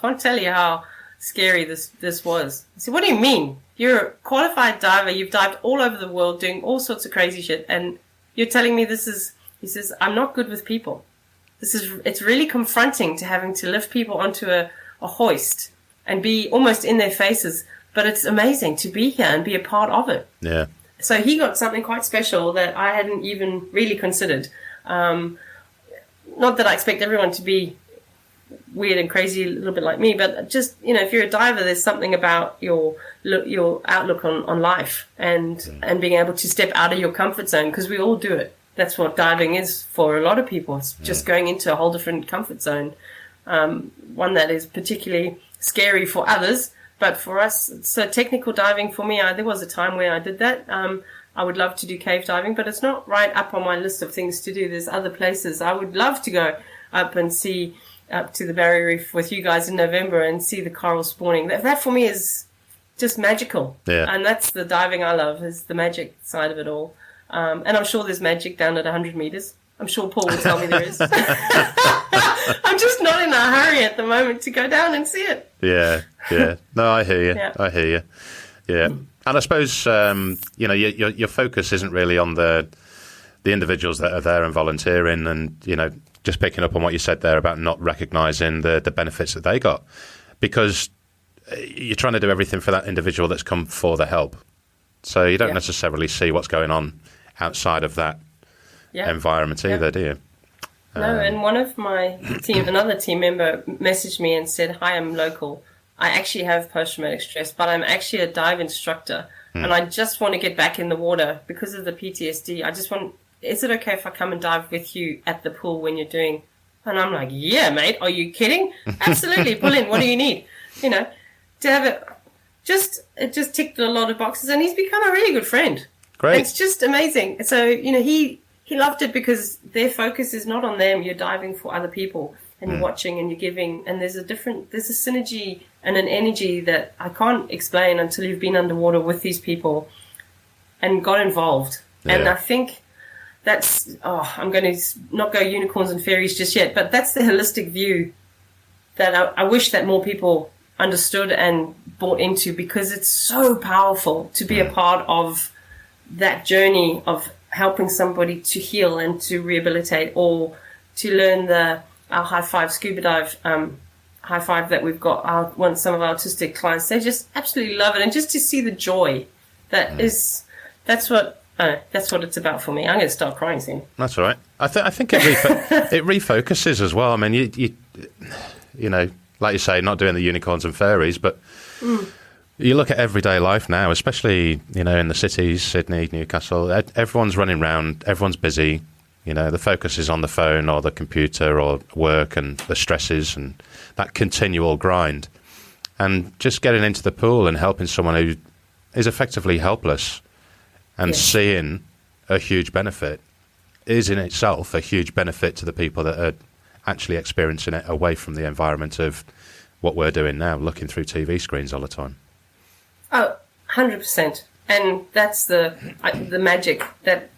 can't tell you how scary this was. I said, what do you mean? You're a qualified diver. You've dived all over the world doing all sorts of crazy shit, and you're telling me this is... He says, I'm not good with people. It's really confronting to having to lift people onto a hoist and be almost in their faces, but it's amazing to be here and be a part of it. Yeah. So he got something quite special that I hadn't even really considered. Not that I expect everyone to be weird and crazy, a little bit like me, but just, if you're a diver, there's something about your outlook on life and being able to step out of your comfort zone, because we all do it. That's what diving is for a lot of people. It's just going into a whole different comfort zone, one that is particularly scary for others. But for us, so technical diving for me, there was a time where I did that. I would love to do cave diving, but it's not right up on my list of things to do. There's other places. I would love to go up and see up to the Barrier Reef with you guys in November and see the coral spawning. That for me is just magical. Yeah. And that's the diving I love, is the magic side of it all. And I'm sure there's magic down at 100 meters. I'm sure Paul will tell me there is. I'm just not in a hurry at the moment to go down and see it. Yeah. No, I hear you. Yeah. I hear you. Yeah. And I suppose, your focus isn't really on the individuals that are there and volunteering and, just picking up on what you said there about not recognising the benefits that they got, because you're trying to do everything for that individual that's come for the help. So you don't necessarily see what's going on outside of that environment either, do you? No, and one of my team, another team member messaged me and said, "Hi, I'm local. I actually have post-traumatic stress, but I'm actually a dive instructor, and I just want to get back in the water because of the PTSD. Is it okay if I come and dive with you at the pool when you're doing?" And I'm like, "Yeah, mate. Are you kidding? Absolutely. Pull in. What do you need? To have it." It just ticked a lot of boxes, and he's become a really good friend. Great. It's just amazing. So, he loved it because their focus is not on them. You're diving for other people, and you're watching and you're giving, and there's a synergy and an energy that I can't explain until you've been underwater with these people and got involved. Yeah. And I think I'm going to not go unicorns and fairies just yet, but that's the holistic view that I wish that more people understood and bought into, because it's so powerful to be a part of that journey of helping somebody to heal and to rehabilitate, or to learn our high five scuba dive high five that we've got. Some of our autistic clients, they just absolutely love it, and just to see the joy that's what it's about for me. I'm going to start crying soon. That's all right. I think it refocuses as well. I mean, you like you say, not doing the unicorns and fairies, but you look at everyday life now, especially, in the cities, Sydney, Newcastle, everyone's running around, everyone's busy. The focus is on the phone or the computer or work and the stresses and that continual grind. And just getting into the pool and helping someone who is effectively helpless and seeing a huge benefit is in itself a huge benefit to the people that are actually experiencing it away from the environment of what we're doing now, looking through TV screens all the time. Oh, 100%. And that's the magic that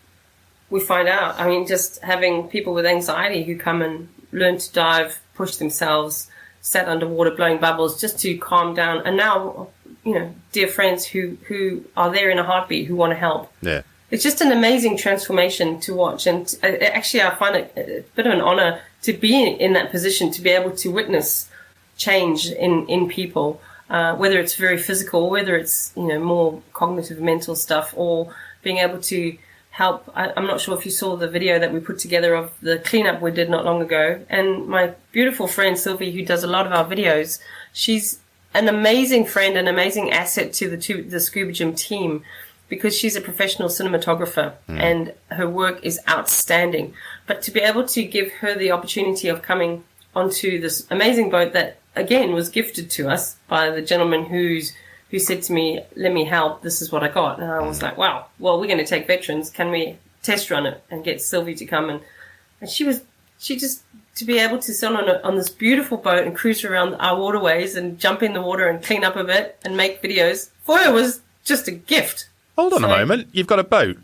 we find out. I mean, just having people with anxiety who come and learn to dive, push themselves, sat underwater blowing bubbles just to calm down. And now, dear friends who are there in a heartbeat, who want to help. Yeah. It's just an amazing transformation to watch. And actually, I find it a bit of an honor to be in that position, to be able to witness change in people, whether it's very physical, whether it's, more cognitive, mental stuff, or being able to help. I'm not sure if you saw the video that we put together of the cleanup we did not long ago. And my beautiful friend Sylvie, who does a lot of our videos, she's an amazing friend, an amazing asset to the Scuba Gym team, because she's a professional cinematographer and her work is outstanding. But to be able to give her the opportunity of coming onto this amazing boat that, again, was gifted to us by the gentleman who said to me, "Let me help, this is what I got." And I was like, wow, well, we're going to take veterans. Can we test run it and get Sylvie to come? And she just, to be able to sit on this beautiful boat and cruise around our waterways and jump in the water and clean up a bit and make videos, for her was just a gift. Hold on a moment. You've got a boat?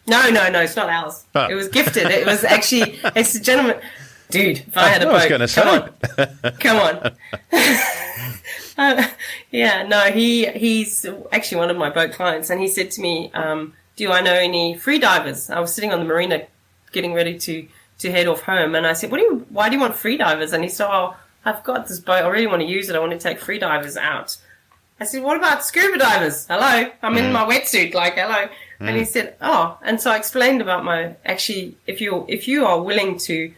No, it's not ours. Oh. It was gifted. It was actually, it's a gentleman. Dude, if I had a boat. I was going to say. Come on. He's actually one of my boat clients, and he said to me, "Do I know any free divers?" I was sitting on the marina getting ready to head off home, and I said, why do you want free divers? And he said, "Oh, I've got this boat. I really want to use it. I want to take free divers out." I said, "What about scuba divers? Hello, I'm in my wetsuit, hello." And he said, "Oh," and so I explained about if you are willing to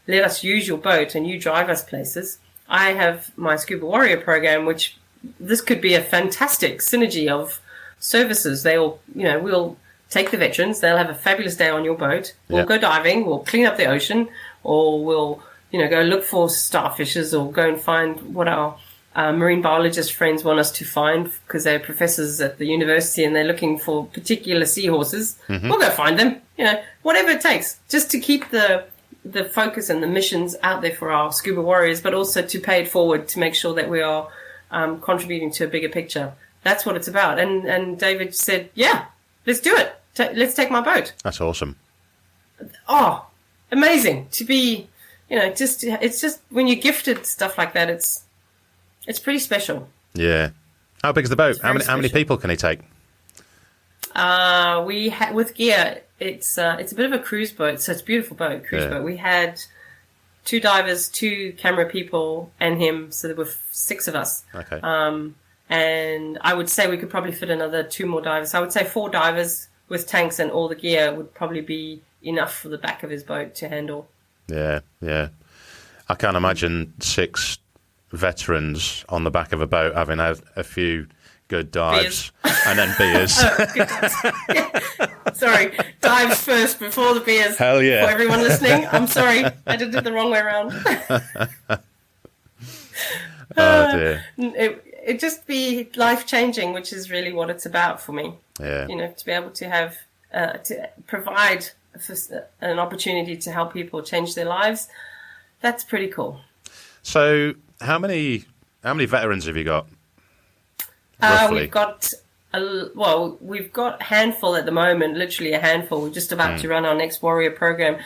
let us use your boat and you drive us places, I have my Scuba Warrior program, which this could be a fantastic synergy of services. We'll take the veterans, they'll have a fabulous day on your boat. We'll go diving, we'll clean up the ocean, or we'll, go look for starfishes or go and find what our marine biologist friends want us to find, because they're professors at the university and they're looking for particular seahorses. We'll go find them, whatever it takes, just to keep the focus and the missions out there for our scuba warriors, but also to pay it forward to make sure that we are contributing to a bigger picture. That's what it's about. And David said, yeah, let's do it. Let's take my boat. That's awesome. Oh, amazing to be, it's just when you're gifted stuff like that, it's pretty special. Yeah. How big is the boat? How many people can he take? With gear, it's a bit of a cruise boat, so it's a beautiful boat, boat. We had 2 divers, 2 camera people, and him, so there were 6 of us. Okay. And I would say we could probably fit another 2 more divers. I would say 4 divers with tanks and all the gear would probably be enough for the back of his boat to handle. Yeah, yeah. I can't imagine 6 veterans on the back of a boat having had a few good dives and then beers. Good dives. Yeah. Sorry, dives first before the beers. Hell yeah. For everyone listening, I'm sorry, I did it the wrong way around. Oh dear. It just be life-changing, which is really what it's about for me. Yeah. To be able to have, to provide an opportunity to help people change their lives, that's pretty cool. So how many veterans have you got? We've got we've got a handful at the moment, literally a handful. We're just about to run our next Warrior program.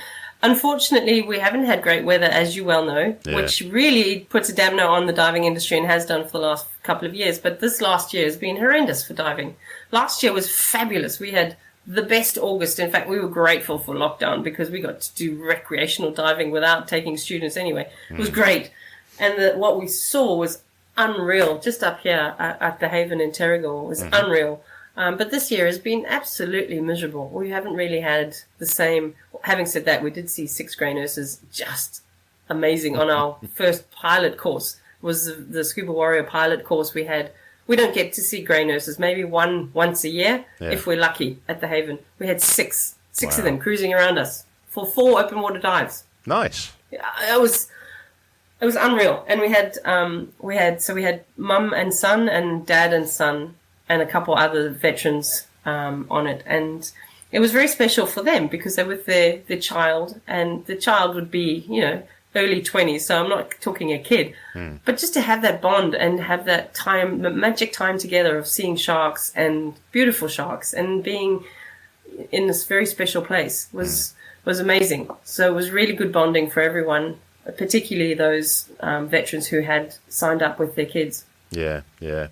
Unfortunately, we haven't had great weather, as you well know, which really puts a damper on the diving industry and has done for the last couple of years. But this last year has been horrendous for diving. Last year was fabulous. We had the best August. In fact, we were grateful for lockdown because we got to do recreational diving without taking students anyway. It was great. And what we saw was unreal. Just up here at the Haven in Terrigal was unreal. But this year has been absolutely miserable. We haven't really had the same. Having said that, we did see 6 grey nurses, just amazing. On our first pilot course was the Scuba Warrior pilot course we had. We don't get to see grey nurses, maybe once a year if we're lucky at the Haven. We had 6 of them cruising around us for 4 open water dives. Nice. It was unreal. And we had mum and son and dad and son and a couple other veterans on it. And it was very special for them because they're with their child, and the child would be, early 20s, so I'm not talking a kid. But just to have that bond and have that time, the magic time together of seeing sharks and beautiful sharks and being in this very special place was amazing. So it was really good bonding for everyone, particularly those veterans who had signed up with their kids. Yeah, yeah.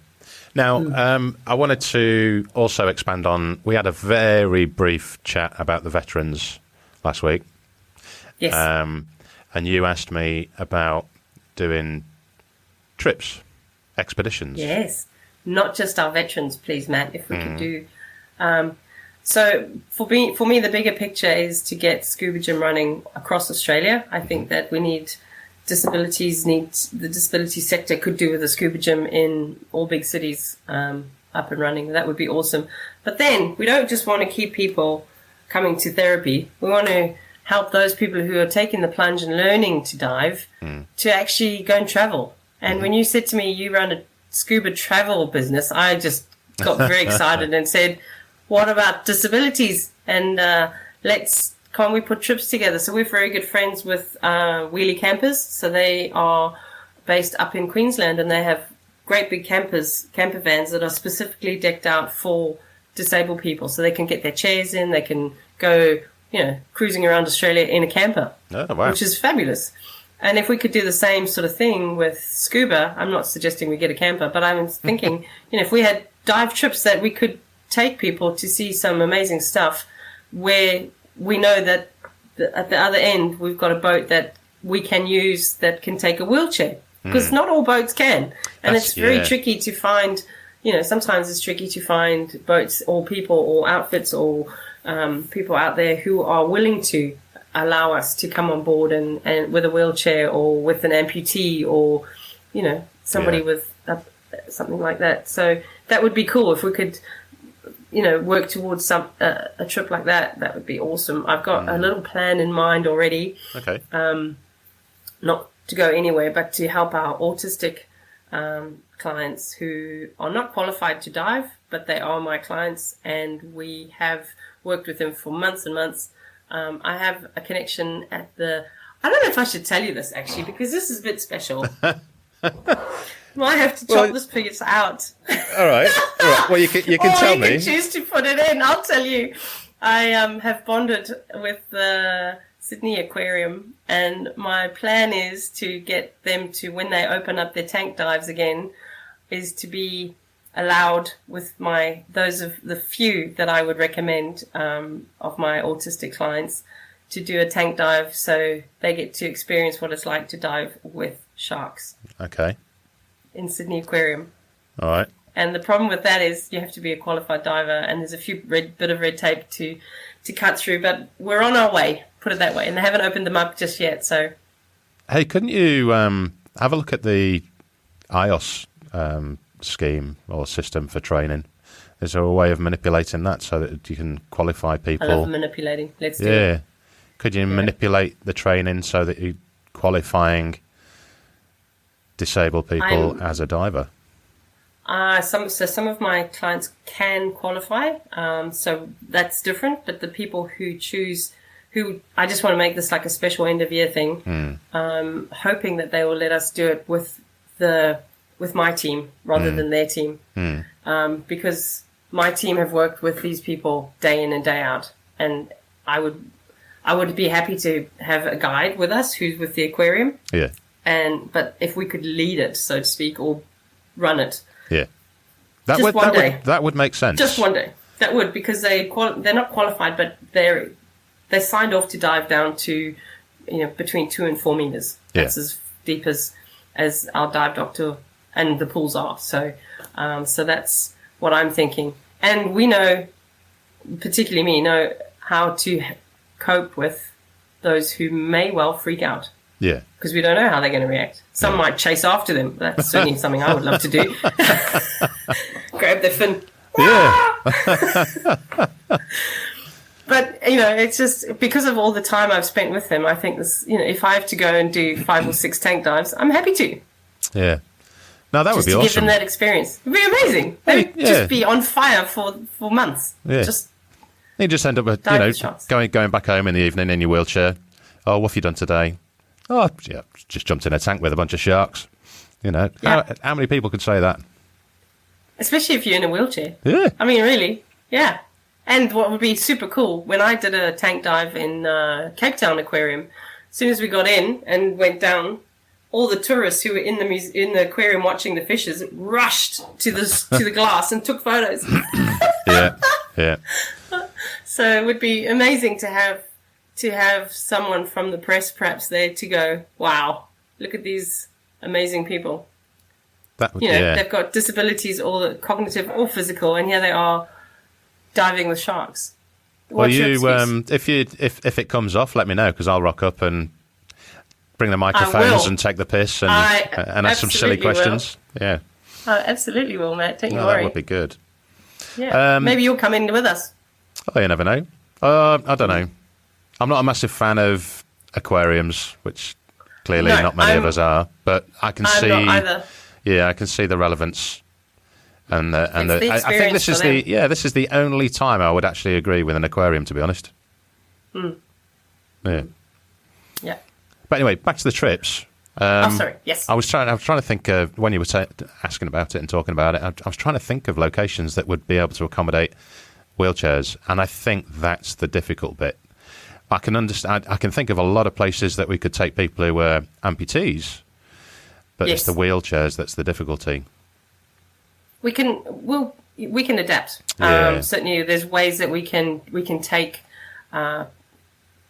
Now, I wanted to also expand on, we had a very brief chat about the veterans last week. Yes. And you asked me about doing trips, expeditions. Yes. Not just our veterans, please, Matt, if we could do. So for me, the bigger picture is to get Scuba Gym running across Australia. I think that the disability sector could do with a scuba gym in all big cities up and running. That would be awesome. But then we don't just want to keep people coming to therapy. We want to help those people who are taking the plunge and learning to dive to actually go and travel. And when you said to me you run a scuba travel business, I just got very excited and said, what about disabilities? And can't we put trips together? So we're very good friends with Wheelie Campers. So they are based up in Queensland, and they have great big camper vans that are specifically decked out for disabled people. So they can get their chairs in, they can go, cruising around Australia in a camper, which is fabulous. And if we could do the same sort of thing with scuba, I'm not suggesting we get a camper, but I'm thinking, if we had dive trips that we could take people to see some amazing stuff where we know that at the other end we've got a boat that we can use that can take a wheelchair, because not all boats can. And it's very tricky to find, sometimes it's tricky to find boats or people or outfits or people out there who are willing to allow us to come on board and with a wheelchair or with an amputee or, somebody with something like that. So that would be cool if we could work towards a trip like that. That would be awesome. I've got a little plan in mind already. Okay. Not to go anywhere, but to help our autistic clients who are not qualified to dive, but they are my clients, and we have worked with them for months and months. I have a connection at I don't know if I should tell you this, actually, because this is a bit special. Might have to chop this piece out. All right. Well, you can tell me. Or you can choose to put it in. I'll tell you. I have bonded with the Sydney Aquarium, and my plan is to get them to, when they open up their tank dives again, is to be allowed with those of the few that I would recommend of my autistic clients to do a tank dive, so they get to experience what it's like to dive with sharks. Okay. In Sydney Aquarium. All right. And the problem with that is you have to be a qualified diver, and there's a few bit of red tape to cut through, but we're on our way, put it that way, and they haven't opened them up just yet. So, hey, couldn't you have a look at the iOS scheme or system for training? Is there a way of manipulating that so that you can qualify people? I love manipulating. Let's do it. Yeah. Could you manipulate the training so that you're qualifying disabled people as a diver? Some of my clients can qualify, so that's different. But the people who I just want to make this like a special end of year thing, hoping that they will let us do it with my team rather than their team, because my team have worked with these people day in and day out, and I would be happy to have a guide with us who's with the aquarium. Yeah. But if we could lead it, so to speak, or run it. Yeah. That would make sense. Just one day. That would, because they're not qualified, but they're signed off to dive down to, between 2 and 4 meters. Yeah. That's as deep as our dive doctor and the pools are. So that's what I'm thinking. And we know, particularly me, know how to cope with those who may well freak out. Yeah. Because we don't know how they're going to react. Some might chase after them. That's certainly something I would love to do. Grab their fin. Yeah. But, it's just because of all the time I've spent with them, I think this, if I have to go and do 5 or 6 tank dives, I'm happy to. Yeah. No, that would be awesome. Just to give them that experience. It would be amazing. They'd just be on fire for months. Yeah. You just end up with, going back home in the evening in your wheelchair. Oh, what have you done today? Oh, yeah, just jumped in a tank with a bunch of sharks. How many people could say that? Especially if you're in a wheelchair. Yeah. I mean, really, yeah. And what would be super cool, when I did a tank dive in Cape Town Aquarium, as soon as we got in and went down, all the tourists who were in the aquarium watching the fishes rushed to the glass and took photos. Yeah. So it would be amazing to have someone from the press perhaps there to go, wow, look at these amazing people. They've got disabilities, or cognitive or physical, and here they are diving with sharks. Well, if it comes off, let me know, because I'll rock up and bring the microphones and take the piss and ask some silly questions. Will. Yeah. I absolutely will, Matt. Don't you worry. That would be good. Yeah. Maybe you'll come in with us. Oh, you never know. I don't know. I'm not a massive fan of aquariums, which clearly not many of us are. But I can see. Not either. Yeah, I can see the relevance, I think this is the only time I would actually agree with an aquarium, to be honest. Yeah. Yeah. But anyway, back to the trips. Sorry. Yes. I was trying to think of, when you were asking about it and talking about it, I was trying to think of locations that would be able to accommodate wheelchairs, and I think that's the difficult bit. I can understand. I can think of a lot of places that we could take people who were amputees, but it's the wheelchairs that's the difficulty. We can adapt. Yeah. Certainly, there's ways that we can take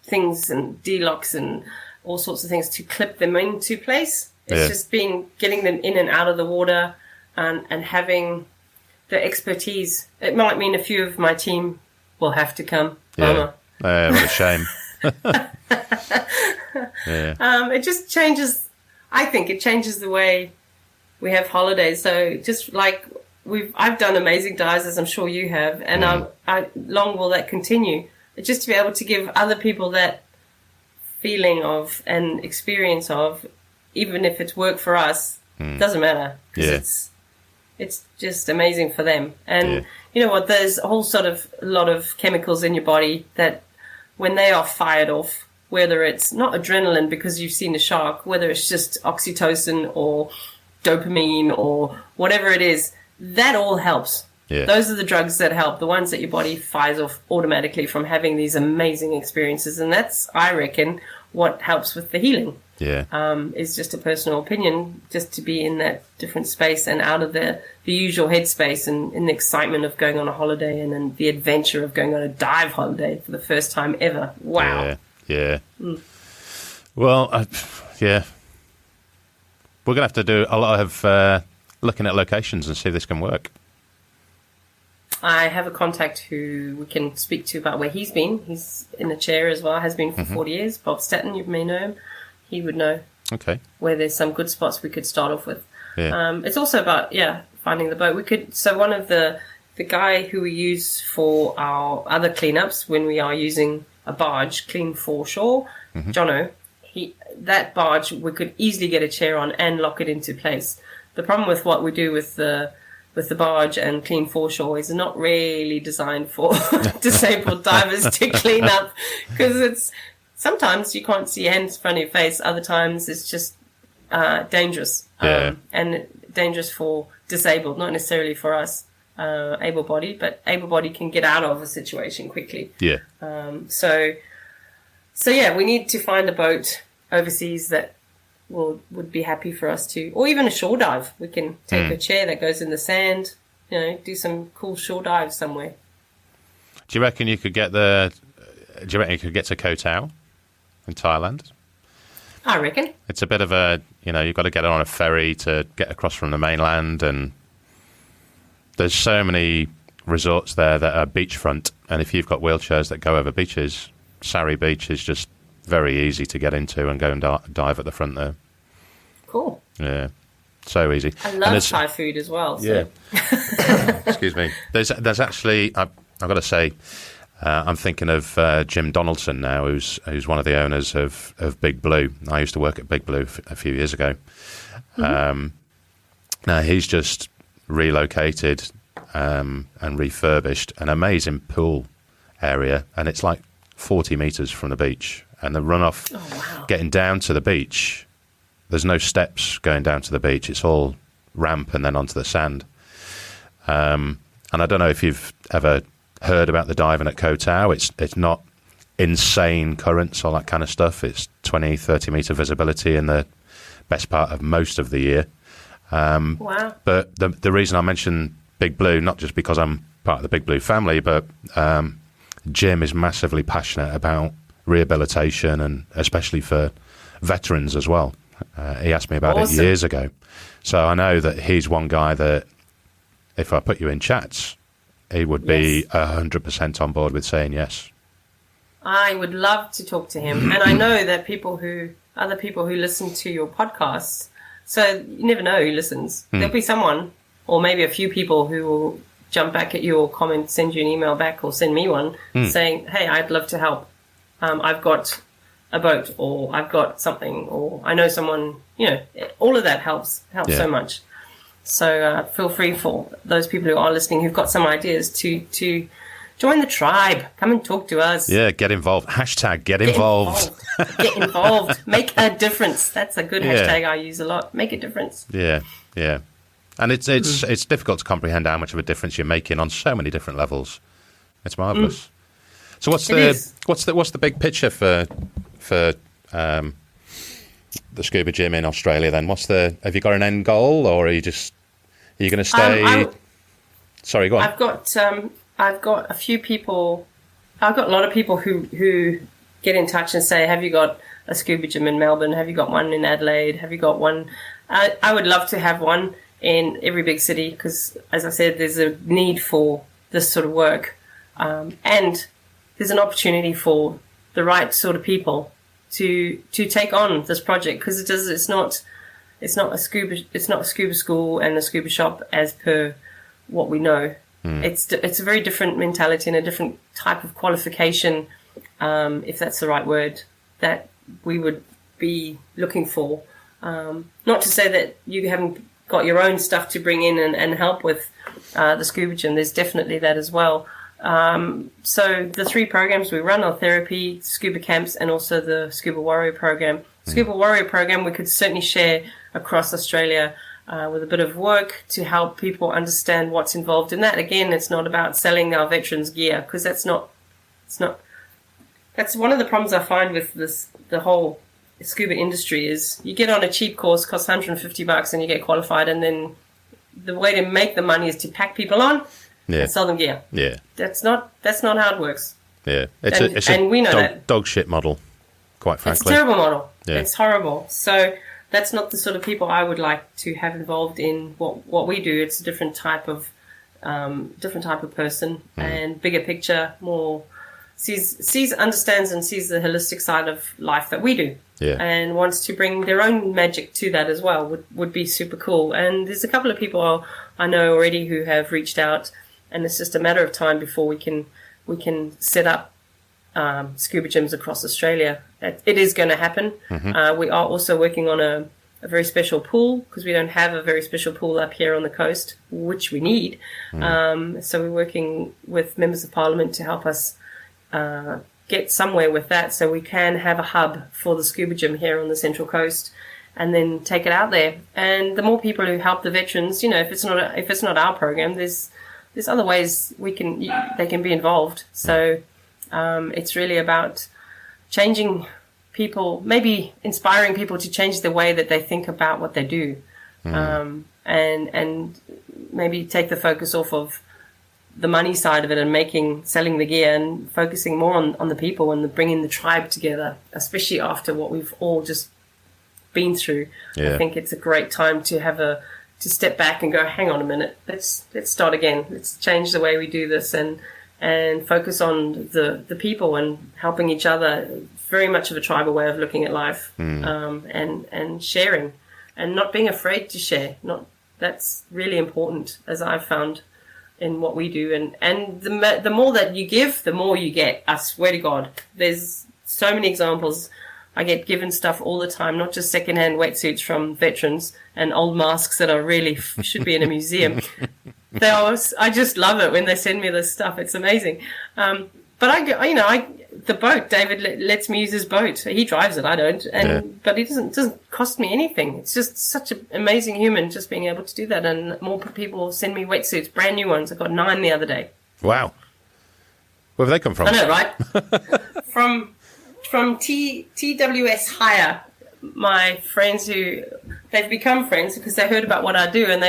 things and D-locks and all sorts of things to clip them into place. It's just getting them in and out of the water, and having the expertise. It might mean a few of my team will have to come. Yeah. What a shame. It just changes. I think it changes the way we have holidays. So just like I've done amazing dives, as I'm sure you have, and long will that continue? Just to be able to give other people that feeling of and experience of, even if it's work for us, Doesn't matter, because it's just amazing for them. And you know what? There's a whole lot of chemicals in your body that when they are fired off, whether it's not adrenaline because you've seen a shark, whether it's just oxytocin or dopamine or whatever it is, that all helps. Yeah. Those are the drugs that help, the ones that your body fires off automatically from having these amazing experiences. And that's, I reckon, what helps with the healing. Yeah. Is just a personal opinion, just to be in that different space and out of the usual headspace and in the excitement of going on a holiday and then the adventure of going on a dive holiday for the first time ever. Wow. Yeah. Well, yeah. We're going to have to do a lot of looking at locations and see if this can work. I have a contact who we can speak to about where he's been. He's in a chair as well, has been for 40 years. Bob Staton, you may know him. He would know where there's some good spots we could start off with. Yeah. It's also about, finding the boat. So one of the guy who we use for our other cleanups when we are using a barge, Clean Foreshore, Jono, that barge we could easily get a chair on and lock it into place. The problem with what we do with the barge and Clean Foreshore is not really designed for disabled divers to clean up, because sometimes you can't see your hands in front of your face. Other times it's just dangerous, and dangerous for disabled, not necessarily for us, able-bodied, but able-bodied can get out of a situation quickly. Yeah. So we need to find a boat overseas that would be happy for us to, or even a shore dive. We can take a chair that goes in the sand, do some cool shore dives somewhere. Do you reckon you could get to Koh Tao in Thailand? I reckon. It's a bit of a, you've got to get on a ferry to get across from the mainland, and there's so many resorts there that are beachfront, and if you've got wheelchairs that go over beaches, Sari Beach is just very easy to get into and go and dive at the front there. Cool. Yeah, so easy. I love Thai food as well. So. Yeah. Excuse me. There's actually, I've got to say, I'm thinking of Jim Donaldson now, who's one of the owners of Big Blue. I used to work at Big Blue a few years ago. Now he's just relocated and refurbished an amazing pool area, and it's like 40 metres from the beach. And the runoff getting down to the beach, there's no steps going down to the beach. It's all ramp and then onto the sand. And I don't know if you've ever heard about the diving at Koh Tao. It's not insane currents, all that kind of stuff. It's 20, 30 metre visibility in the best part of most of the year. Wow. But the reason I mention Big Blue, not just because I'm part of the Big Blue family, but Jim is massively passionate about rehabilitation, and especially for veterans as well. He asked me about it years ago. So I know that he's one guy that if I put you in chats, he would be 100% on board with saying yes. I would love to talk to him. And I know that other people who listen to your podcasts, so you never know who listens. There'll be someone, or maybe a few people who will jump back at you or comment, send you an email back or send me one saying, hey, I'd love to help. I've got a boat, or I've got something, or I know someone, all of that helps so much. So feel free for those people who are listening who've got some ideas to join the tribe. Come and talk to us. Yeah, get involved. Hashtag get involved. Get involved. Make a difference. That's a good hashtag I use a lot. Make a difference. Yeah. And it's difficult to comprehend how much of a difference you're making on so many different levels. It's marvellous. So what's the big picture for the Scuba Gym in Australia then? Have you got an end goal, or are you going to stay? Sorry, go on. I've got a few people. I've got a lot of people who get in touch and say, have you got a scuba gym in Melbourne? Have you got one in Adelaide? Have you got one? I would love to have one in every big city, because, as I said, there's a need for this sort of work, and there's an opportunity for the right sort of people to take on this project, because it's not a scuba school and a scuba shop as per what we know. It's a very different mentality and a different type of qualification, if that's the right word, that we would be looking for Not to say that you haven't got your own stuff to bring in and help with the Scuba Gym. There's definitely that as well. So the 3 programs we run are therapy, scuba camps, and also the Scuba Warrior program. Scuba Warrior program we could certainly share across Australia with a bit of work to help people understand what's involved in that. Again, it's not about selling our veterans gear, because that's one of the problems I find with the whole scuba industry is you get on a cheap course, costs $150 and you get qualified, and then the way to make the money is to pack people on and sell them gear. Yeah. That's not how it works. Yeah. It's a we know dog shit model, quite frankly. It's a terrible model. Yeah. It's horrible. So that's not the sort of people I would like to have involved in what we do. It's a different type of person, and bigger picture, more understands and sees the holistic side of life that we do. Yeah. And wants to bring their own magic to that as well would be super cool. And there's a couple of people I know already who have reached out, and it's just a matter of time before we can set up scuba gyms across Australia. It is going to happen. We are also working on a very special pool, because we don't have a very special pool up here on the coast, which we need. So we're working with members of Parliament to help us get somewhere with that, so we can have a hub for the scuba gym here on the Central Coast, and then take it out there. And the more people who help the veterans, if it's not our program, there's other ways they can be involved. So it's really about changing people, maybe inspiring people to change the way that they think about what they do, and maybe take the focus off of the money side of it and selling the gear, and focusing more on the people and bringing the tribe together, especially after what we've all just been through. Yeah. I think it's a great time to step back and go, hang on a minute, let's start again. Let's change the way we do this and focus on the people and helping each other. Very much of a tribal way of looking at life, and sharing, and not being afraid to share. That's really important, as I've found in what we do. And the more that you give, the more you get. I swear to God, there's so many examples. I get given stuff all the time, not just secondhand wetsuits from veterans and old masks that are really should be in a museum. I just love it when they send me this stuff. It's amazing. But the boat, David lets me use his boat. He drives it, I don't. But it doesn't cost me anything. It's just such an amazing human, just being able to do that. And more people send me wetsuits, brand new ones. I got 9 the other day. Wow. Where have they come from? I know, right? from TWS Hire. My friends they've become friends because they heard about what I do, and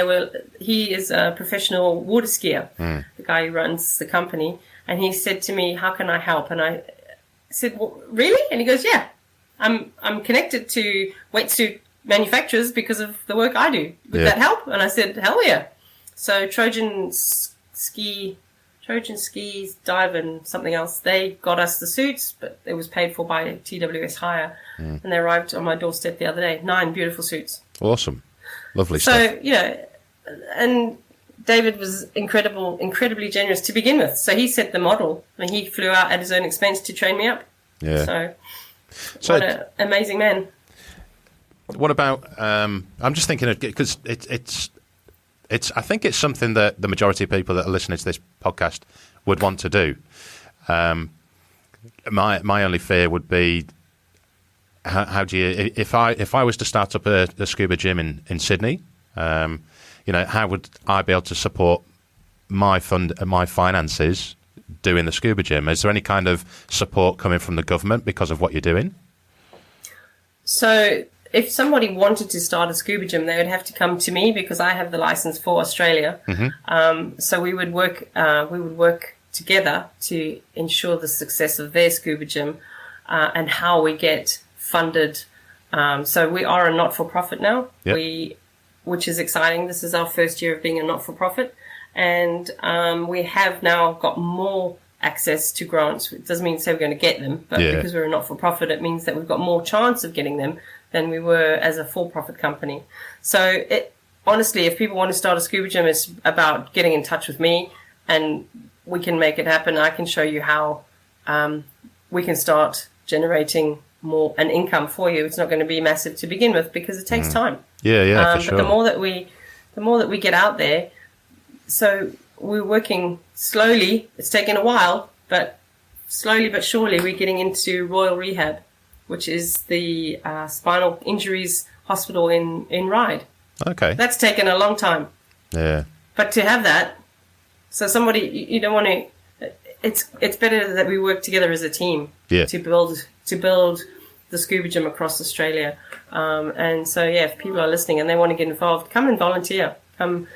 he is a professional water skier, the guy who runs the company. And he said to me, how can I help? And I said, well, really? And he goes, yeah, I'm connected to wetsuit manufacturers because of the work I do. Would that help? And I said, hell yeah. So Trojan Skis, Dive, and something else, they got us the suits, but it was paid for by TWS Hire. And they arrived on my doorstep the other day. 9 beautiful suits. Awesome. Lovely stuff. So, and David was incredibly generous to begin with. So he set the model, and he flew out at his own expense to train me up. Yeah. So what an amazing man. What about? I'm just thinking because it's. I think it's something that the majority of people that are listening to this podcast would want to do. My only fear would be how do you if I was to start up a scuba gym in Sydney. How would I be able to support my finances doing the scuba gym? Is there any kind of support coming from the government because of what you're doing? So if somebody wanted to start a scuba gym, they would have to come to me because I have the license for Australia. So we would work together to ensure the success of their scuba gym and how we get funded. So we are a not-for-profit now. Yep. Which is exciting. This is our first year of being a not-for-profit, and we have now got more access to grants. It doesn't mean to say we're going to get them, but because we're a not-for-profit, it means that we've got more chance of getting them than we were as a for-profit company. So honestly, if people want to start a scuba gym, it's about getting in touch with me, and we can make it happen. I can show you how we can start generating more an income for you. It's not going to be massive to begin with because it takes time. Yeah, for sure. But the more that we get out there, so we're working slowly. It's taken a while, but slowly but surely we're getting into Royal Rehab, which is the spinal injuries hospital in Ryde. Okay. That's taken a long time. Yeah. But to have that, so somebody, you don't want to, it's better that we work together as a team to build the Scuba Gym across Australia. And so, if people are listening and they want to get involved, come and volunteer. Come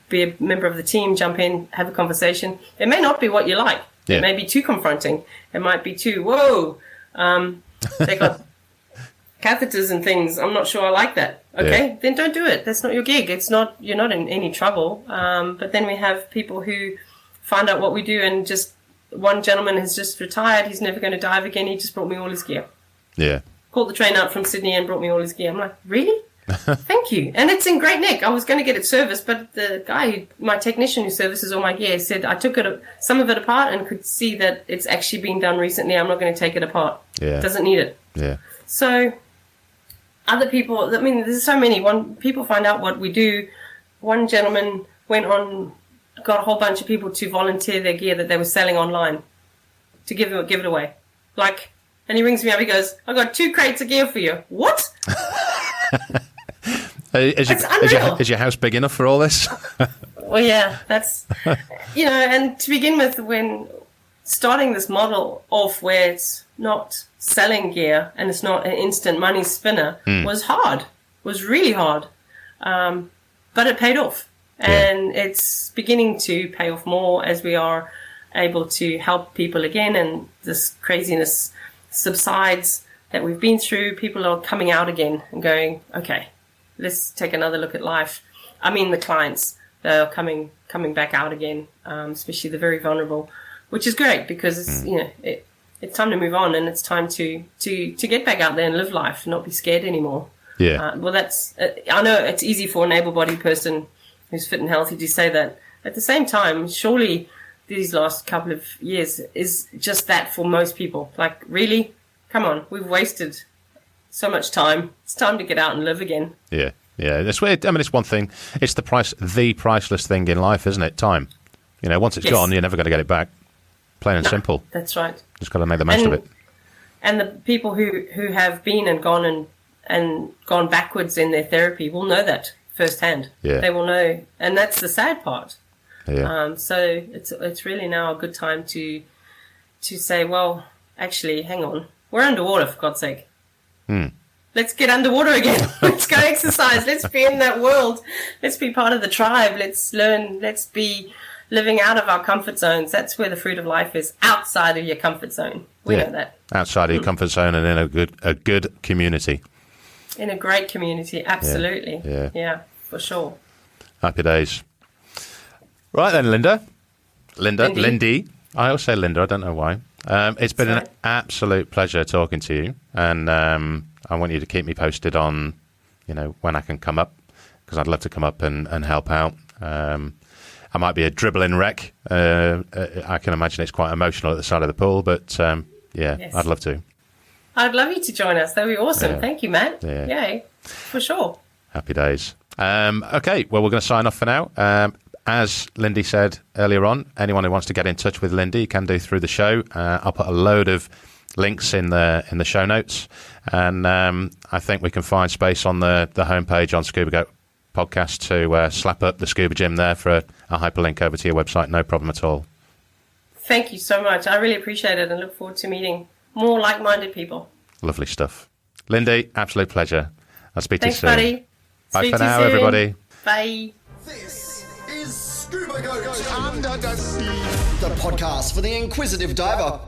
be a member of the team, jump in, have a conversation. It may not be what you like. Yeah. It may be too confronting. It might be too, whoa, they got catheters and things. I'm not sure I like that. Okay, then don't do it. That's not your gig. You're not in any trouble. But then we have people who find out what we do, and just one gentleman has just retired. He's never going to dive again. He just brought me all his gear. Yeah. Called the train out from Sydney and brought me all his gear. I'm like, really? Thank you. And it's in great nick. I was going to get it serviced, but the guy, my technician who services all my gear, said I took some of it apart and could see that it's actually been done recently. I'm not going to take it apart. Yeah. Doesn't need it. Yeah. So other people, there's so many. People find out what we do. One gentleman got a whole bunch of people to volunteer their gear that they were selling online to give it away. And he rings me up. He goes, "I got 2 crates of gear for you." What? Is your house big enough for all this? Well, yeah, that's, and to begin with, when starting this model off where it's not selling gear and it's not an instant money spinner was really hard. But it paid off. And it's beginning to pay off more as we are able to help people again, and this craziness subsides that we've been through. People are coming out again and going, okay, let's take another look at life. The clients, they're coming back out again, especially the very vulnerable, which is great because it's time to move on, and it's time to get back out there and live life, not be scared anymore. Yeah. That's I know it's easy for an able-bodied person who's fit and healthy to say that. At the same time, surely these last couple of years is just that for most people. Like, really? Come on, we've wasted so much time. It's time to get out and live again. Yeah. It's weird. It's one thing. It's the priceless thing in life, isn't it? Time. Once it's gone, you're never going to get it back. Plain and simple. That's right. Just got to make the most of it. And the people who have been and gone backwards in their therapy will know that firsthand. Yeah. They will know, and that's the sad part. Yeah. So it's really now a good time to say, well, actually, hang on, we're underwater, for God's sake. Let's get underwater again. Let's go exercise. Let's be in that world. Let's be part of the tribe. Let's learn. Let's be living out of our comfort zones. That's where the fruit of life is, outside of your comfort zone. We know that. Outside of your comfort zone and in a good community. In a great community, absolutely. Yeah, for sure. Happy days. Right then, Lyndi. I always say Linda, I don't know why. It's been an absolute pleasure talking to you, and I want you to keep me posted on, when I can come up, because I'd love to come up and help out. I might be a dribbling wreck. I can imagine it's quite emotional at the side of the pool, but yes. I'd love to. I'd love you to join us. That'd be awesome. Yeah. Thank you, Matt. Yeah. Yay, for sure. Happy days. Okay, well, we're going to sign off for now. As Lyndi said earlier on, anyone who wants to get in touch with Lyndi can do through the show. I'll put a load of links in the show notes, and I think we can find space on the homepage on Scuba Go Podcast to slap up the Scuba Gym there for a hyperlink over to your website. No problem at all. Thank you so much. I really appreciate it and look forward to meeting more like-minded people. Lovely stuff. Lyndi, absolute pleasure. I'll speak to you soon. Thanks, buddy. Bye for now, everybody. Bye. This is Scuba Go Under the Sea, the podcast for the inquisitive diver.